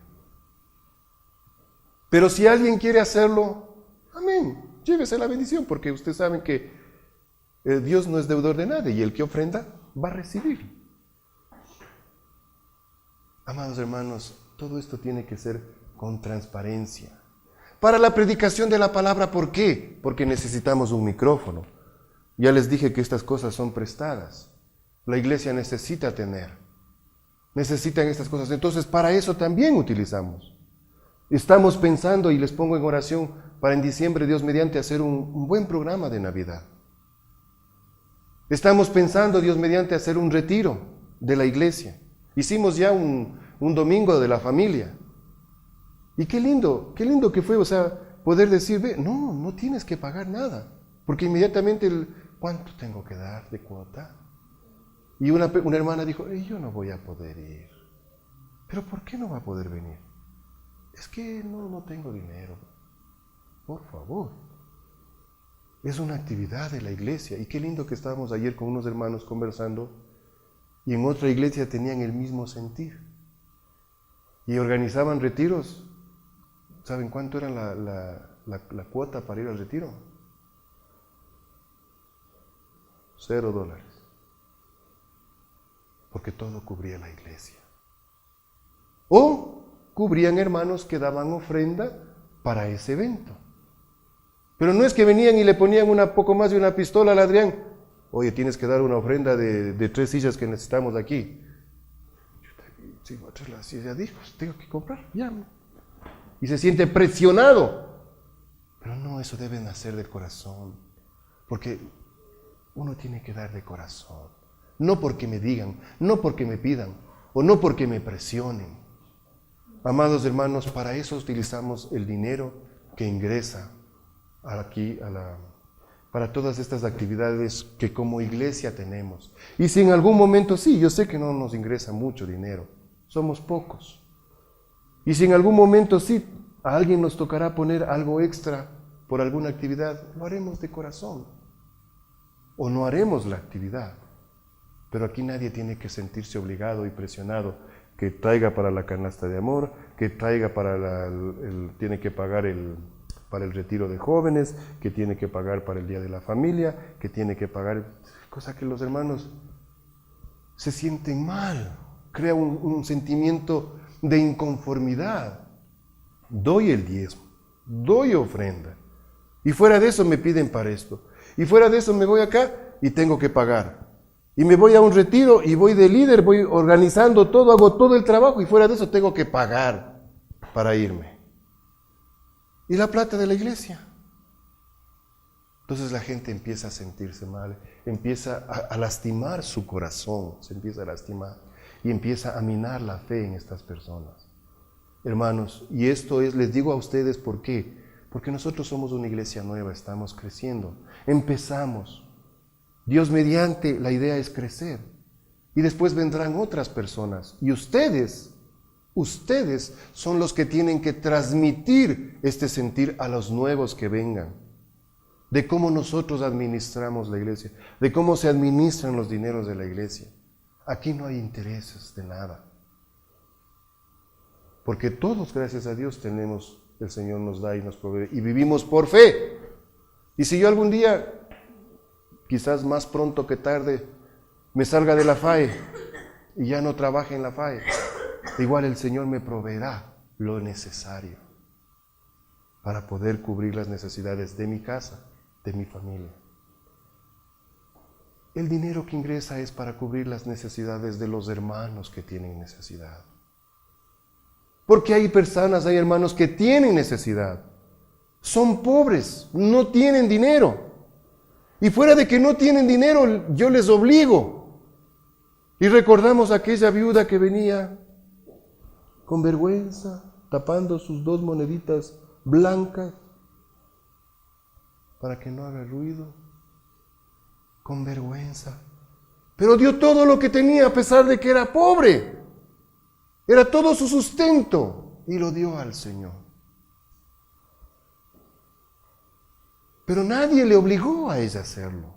Pero si alguien quiere hacerlo, amén, llévese la bendición, porque ustedes saben que Dios no es deudor de nadie y el que ofrenda va a recibir. Amados hermanos, todo esto tiene que ser con transparencia. Para la predicación de la palabra, ¿por qué? Porque necesitamos un micrófono. Ya les dije que estas cosas son prestadas. La iglesia necesitan estas cosas. Entonces, para eso también utilizamos. Estamos pensando, y les pongo en oración, para en diciembre, Dios mediante, hacer un buen programa de Navidad. Estamos pensando, Dios mediante, hacer un retiro de la iglesia. Hicimos ya un domingo de la familia. Y qué lindo que fue, poder decir, ve, no tienes que pagar nada. Porque inmediatamente ¿cuánto tengo que dar de cuota? Y una hermana dijo, yo no voy a poder ir. ¿Pero por qué no va a poder venir? Es que no tengo dinero. Por favor. Es una actividad de la iglesia. Y qué lindo que estábamos ayer con unos hermanos conversando y en otra iglesia tenían el mismo sentir. Y organizaban retiros. ¿Saben cuánto era la cuota para ir al retiro? $0. Porque todo cubría la iglesia. O cubrían hermanos que daban ofrenda para ese evento. Pero no es que venían y le ponían poco más de una pistola al Adrián. Oye, tienes que dar una ofrenda de 3 sillas que necesitamos aquí. Sí, voy a traer la silla, dijo, tengo que comprar, ya. Y se siente presionado. Pero no, eso debe nacer del corazón. Porque uno tiene que dar de corazón. No porque me digan, no porque me pidan, o no porque me presionen. Amados hermanos, para eso utilizamos el dinero que ingresa aquí para todas estas actividades que como iglesia tenemos. Y si en algún momento, sí, yo sé que no nos ingresa mucho dinero, somos pocos. Y si en algún momento sí, a alguien nos tocará poner algo extra por alguna actividad, lo haremos de corazón. O no haremos la actividad. Pero aquí nadie tiene que sentirse obligado y presionado que traiga para la canasta de amor, que traiga tiene que pagar para el retiro de jóvenes, que tiene que pagar para el día de la familia, que tiene que pagar, cosa que los hermanos se sienten mal, crea un sentimiento de inconformidad. Doy el diezmo, doy ofrenda, y fuera de eso me piden para esto, y fuera de eso me voy acá y tengo que pagar. Y me voy a un retiro y voy de líder, voy organizando todo, hago todo el trabajo y fuera de eso tengo que pagar para irme. ¿Y la plata de la iglesia? Entonces la gente empieza a sentirse mal, empieza a lastimar su corazón, se empieza a lastimar y empieza a minar la fe en estas personas. Hermanos, y esto les digo a ustedes, ¿por qué? Porque nosotros somos una iglesia nueva, estamos creciendo, empezamos. Dios mediante, la idea es crecer. Y después vendrán otras personas. Y ustedes son los que tienen que transmitir este sentir a los nuevos que vengan. De cómo nosotros administramos la iglesia. De cómo se administran los dineros de la iglesia. Aquí no hay intereses de nada. Porque todos, gracias a Dios, el Señor nos da y nos provee. Y vivimos por fe. Y si yo algún día, quizás más pronto que tarde, me salga de la FAE y ya no trabaje en la FAE, igual el Señor me proveerá lo necesario para poder cubrir las necesidades de mi casa, de mi familia. El dinero que ingresa es para cubrir las necesidades de los hermanos que tienen necesidad. Porque hay personas, hay hermanos que tienen necesidad. Son pobres, no tienen dinero. Y fuera de que no tienen dinero, yo les obligo. Y recordamos a aquella viuda que venía con vergüenza, tapando sus 2 moneditas blancas para que no haga ruido, con vergüenza. Pero dio todo lo que tenía a pesar de que era pobre. Era todo su sustento y lo dio al Señor. Pero nadie le obligó a ella a hacerlo.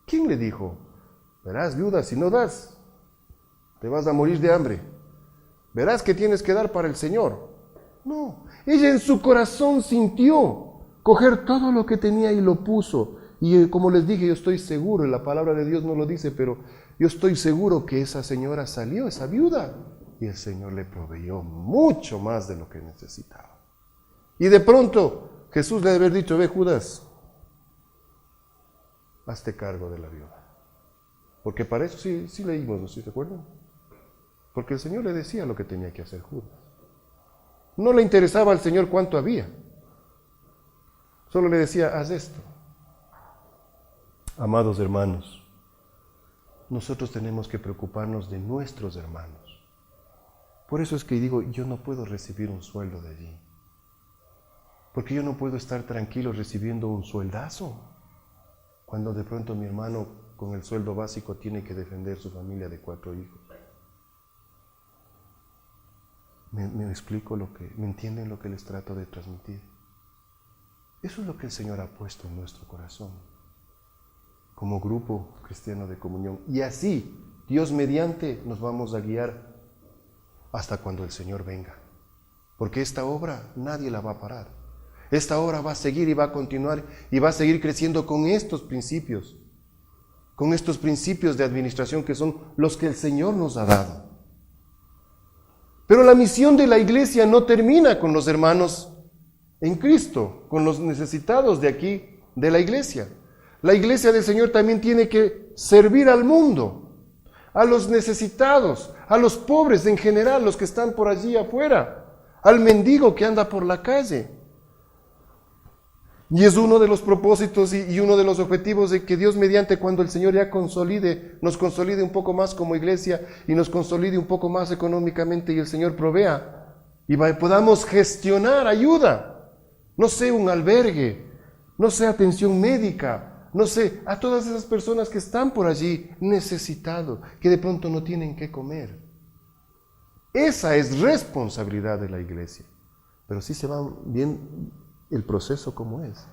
¿Quién le dijo? Verás, viuda, si no das, te vas a morir de hambre. Verás que tienes que dar para el Señor. No, ella en su corazón sintió coger todo lo que tenía y lo puso. Y como les dije, yo estoy seguro, y la palabra de Dios no lo dice, pero yo estoy seguro que esa señora salió, esa viuda, y el Señor le proveyó mucho más de lo que necesitaba. Y de pronto Jesús le debe haber dicho: ve, Judas, hazte cargo de la viuda. Porque para eso sí leímos, ¿no? ¿Sí se acuerdan? Porque el Señor le decía lo que tenía que hacer Judas. No le interesaba al Señor cuánto había. Solo le decía: haz esto. Amados hermanos, nosotros tenemos que preocuparnos de nuestros hermanos. Por eso es que digo, yo no puedo recibir un sueldo de allí. Porque yo no puedo estar tranquilo recibiendo un sueldazo, cuando de pronto mi hermano con el sueldo básico tiene que defender su familia de 4 hijos. ¿Me explico me entienden lo que les trato de transmitir? Eso es lo que el Señor ha puesto en nuestro corazón, como grupo cristiano de comunión. Y así, Dios mediante, nos vamos a guiar hasta cuando el Señor venga. Porque esta obra nadie la va a parar. Esta obra va a seguir y va a continuar y va a seguir creciendo con estos principios de administración que son los que el Señor nos ha dado. Pero la misión de la iglesia no termina con los hermanos en Cristo, con los necesitados de aquí, de la iglesia. La iglesia del Señor también tiene que servir al mundo, a los necesitados, a los pobres en general, los que están por allí afuera, al mendigo que anda por la calle. Y es uno de los propósitos y uno de los objetivos de que Dios mediante, cuando el Señor ya nos consolide un poco más como iglesia y nos consolide un poco más económicamente y el Señor provea y podamos gestionar ayuda, no sé, un albergue, no sé, atención médica, no sé, a todas esas personas que están por allí necesitados, que de pronto no tienen qué comer. Esa es responsabilidad de la iglesia. Pero sí se va bien el proceso como es.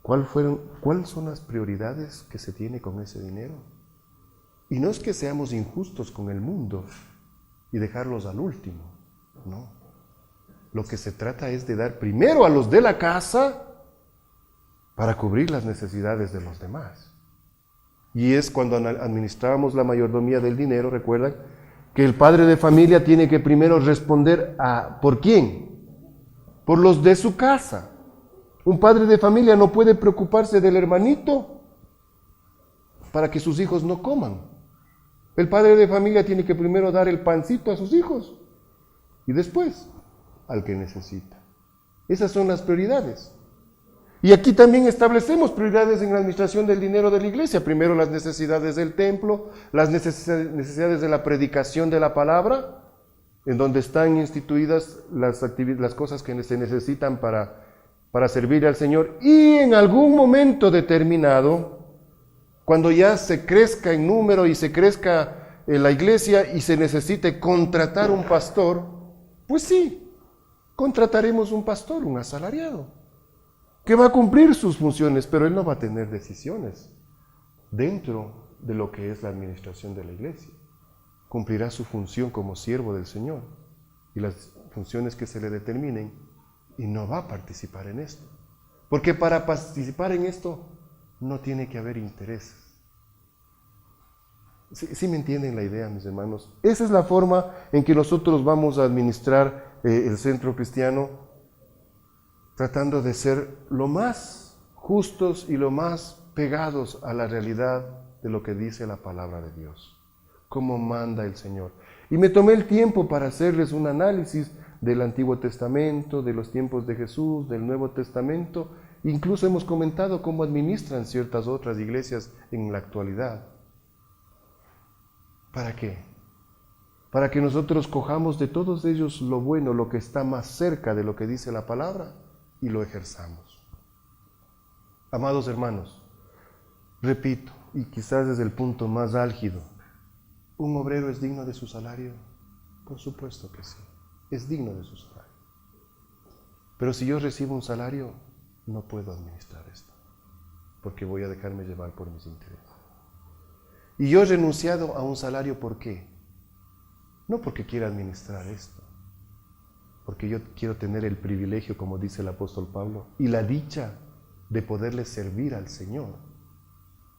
¿Cuáles son las prioridades que se tiene con ese dinero? Y no es que seamos injustos con el mundo y dejarlos al último, no. Lo que se trata es de dar primero a los de la casa para cubrir las necesidades de los demás. Y es cuando administrábamos la mayordomía del dinero, recuerdan, que el padre de familia tiene que primero responder ¿por quién? Por los de su casa. Un padre de familia no puede preocuparse del hermanito para que sus hijos no coman. El padre de familia tiene que primero dar el pancito a sus hijos y después al que necesita. Esas son las prioridades. Y aquí también establecemos prioridades en la administración del dinero de la iglesia. Primero las necesidades del templo, las necesidades de la predicación de la palabra, en donde están instituidas las cosas que se necesitan para servir al Señor. Y en algún momento determinado, cuando ya se crezca en número y se crezca la iglesia y se necesite contratar un pastor, pues sí, contrataremos un pastor, un asalariado, que va a cumplir sus funciones, pero él no va a tener decisiones dentro de lo que es la administración de la iglesia. Cumplirá su función como siervo del Señor y las funciones que se le determinen y no va a participar en esto. Porque para participar en esto no tiene que haber intereses. ¿Sí me entienden la idea, mis hermanos? Esa es la forma en que nosotros vamos a administrar el centro cristiano, tratando de ser lo más justos y lo más pegados a la realidad de lo que dice la palabra de Dios, cómo manda el Señor. Y me tomé el tiempo para hacerles un análisis del Antiguo Testamento, de los tiempos de Jesús, del Nuevo Testamento. Incluso hemos comentado cómo administran ciertas otras iglesias en la actualidad. ¿Para qué? Para que nosotros cojamos de todos ellos lo bueno, lo que está más cerca de lo que dice la palabra, y lo ejerzamos. Amados hermanos, repito, y quizás desde el punto más álgido, ¿un obrero es digno de su salario? Por supuesto que sí, es digno de su salario. Pero si yo recibo un salario, no puedo administrar esto, porque voy a dejarme llevar por mis intereses. Y yo he renunciado a un salario, ¿por qué? No porque quiera administrar esto, porque yo quiero tener el privilegio, como dice el apóstol Pablo, y la dicha de poderle servir al Señor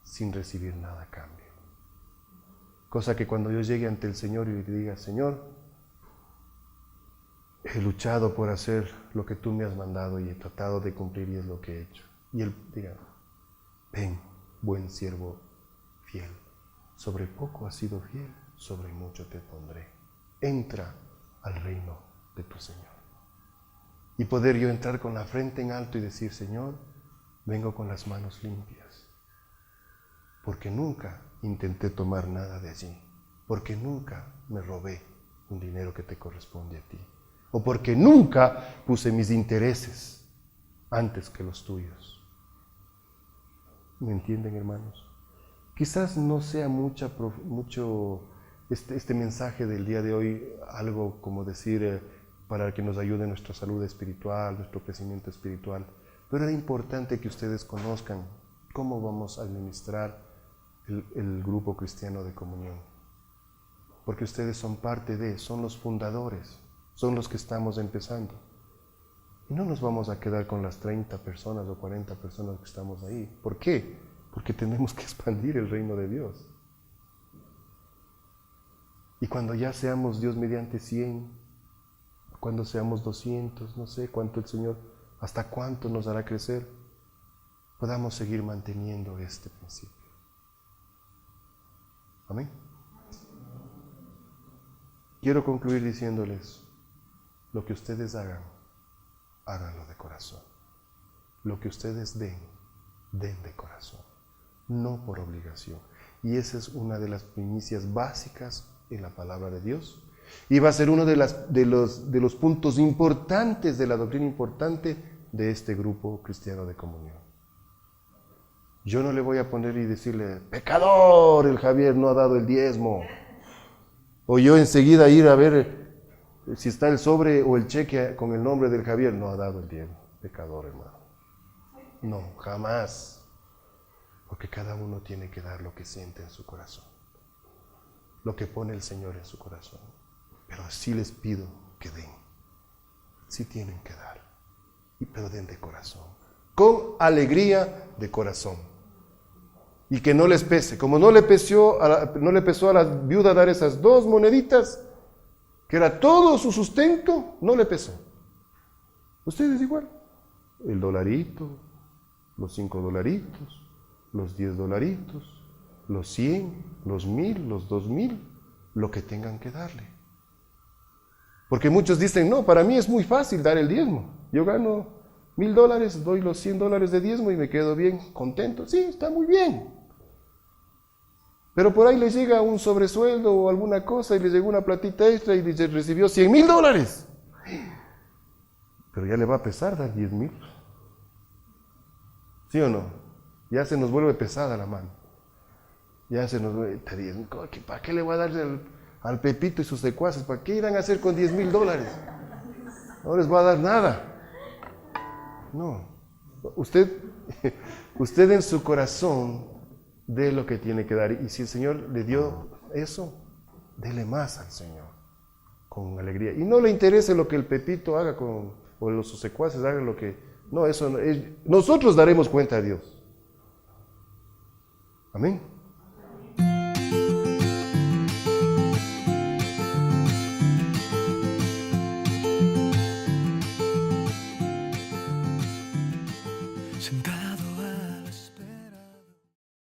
sin recibir nada a cambio. Cosa que cuando yo llegue ante el Señor y le diga, Señor, he luchado por hacer lo que tú me has mandado y he tratado de cumplir y es lo que he hecho. Y Él diga, ven, buen siervo fiel, sobre poco has sido fiel, sobre mucho te pondré. Entra al reino de tu Señor. Y poder yo entrar con la frente en alto y decir, Señor, vengo con las manos limpias, porque nunca intenté tomar nada de allí, porque nunca me robé un dinero que te corresponde a ti, o porque nunca puse mis intereses antes que los tuyos. ¿Me entienden, hermanos? Quizás no sea mucho este mensaje del día de hoy, algo como decir para que nos ayude nuestra salud espiritual, nuestro crecimiento espiritual, pero es importante que ustedes conozcan cómo vamos a administrar el grupo cristiano de comunión, porque ustedes son parte son los fundadores, son los que estamos empezando. Y no nos vamos a quedar con las 30 personas o 40 personas que estamos ahí. ¿Por qué? Porque tenemos que expandir el reino de Dios. Y cuando ya seamos, Dios mediante 100, cuando seamos 200, no sé cuánto el Señor, hasta cuánto nos hará crecer, podamos seguir manteniendo este principio. Amén. Quiero concluir diciéndoles, lo que ustedes hagan, háganlo de corazón. Lo que ustedes den de corazón, no por obligación. Y esa es una de las primicias básicas en la palabra de Dios. Y va a ser uno de los puntos importantes, de la doctrina importante de este grupo cristiano de comunión. Yo no le voy a poner y decirle, pecador, el Javier no ha dado el diezmo. O yo enseguida ir a ver si está el sobre o el cheque con el nombre del Javier, no ha dado el diezmo. Pecador, hermano. No, jamás. Porque cada uno tiene que dar lo que siente en su corazón, lo que pone el Señor en su corazón. Pero sí les pido que den. Sí tienen que dar. Pero den de corazón. Con alegría de corazón. Y que no les pese. Como no le pesó a la viuda dar esas 2 moneditas, que era todo su sustento, no le pesó. Ustedes igual. El dolarito, los 5 dolaritos, los 10 dolaritos, los 100, los 1000, los 2000, lo que tengan que darle. Porque muchos dicen, no, para mí es muy fácil dar el diezmo. Yo gano $1000, doy los $100 de diezmo y me quedo bien contento. Sí, está muy bien. Pero por ahí les llega un sobresueldo o alguna cosa y les llegó una platita extra y dice, recibió $100,000. Pero ya le va a pesar dar 10,000. ¿Sí o no? Ya se nos vuelve pesada la mano. Ya se nos vuelve, ¿para qué le voy a dar al Pepito y sus secuaces? ¿Para qué irán a hacer con $10,000? No les va a dar nada. No. Usted en su corazón dé lo que tiene que dar. Y si el Señor le dio eso, dele más al Señor, con alegría. Y no le interese lo que el Pepito haga o sus secuaces hagan lo que No, eso no, nosotros daremos cuenta a Dios. Amén. Sentado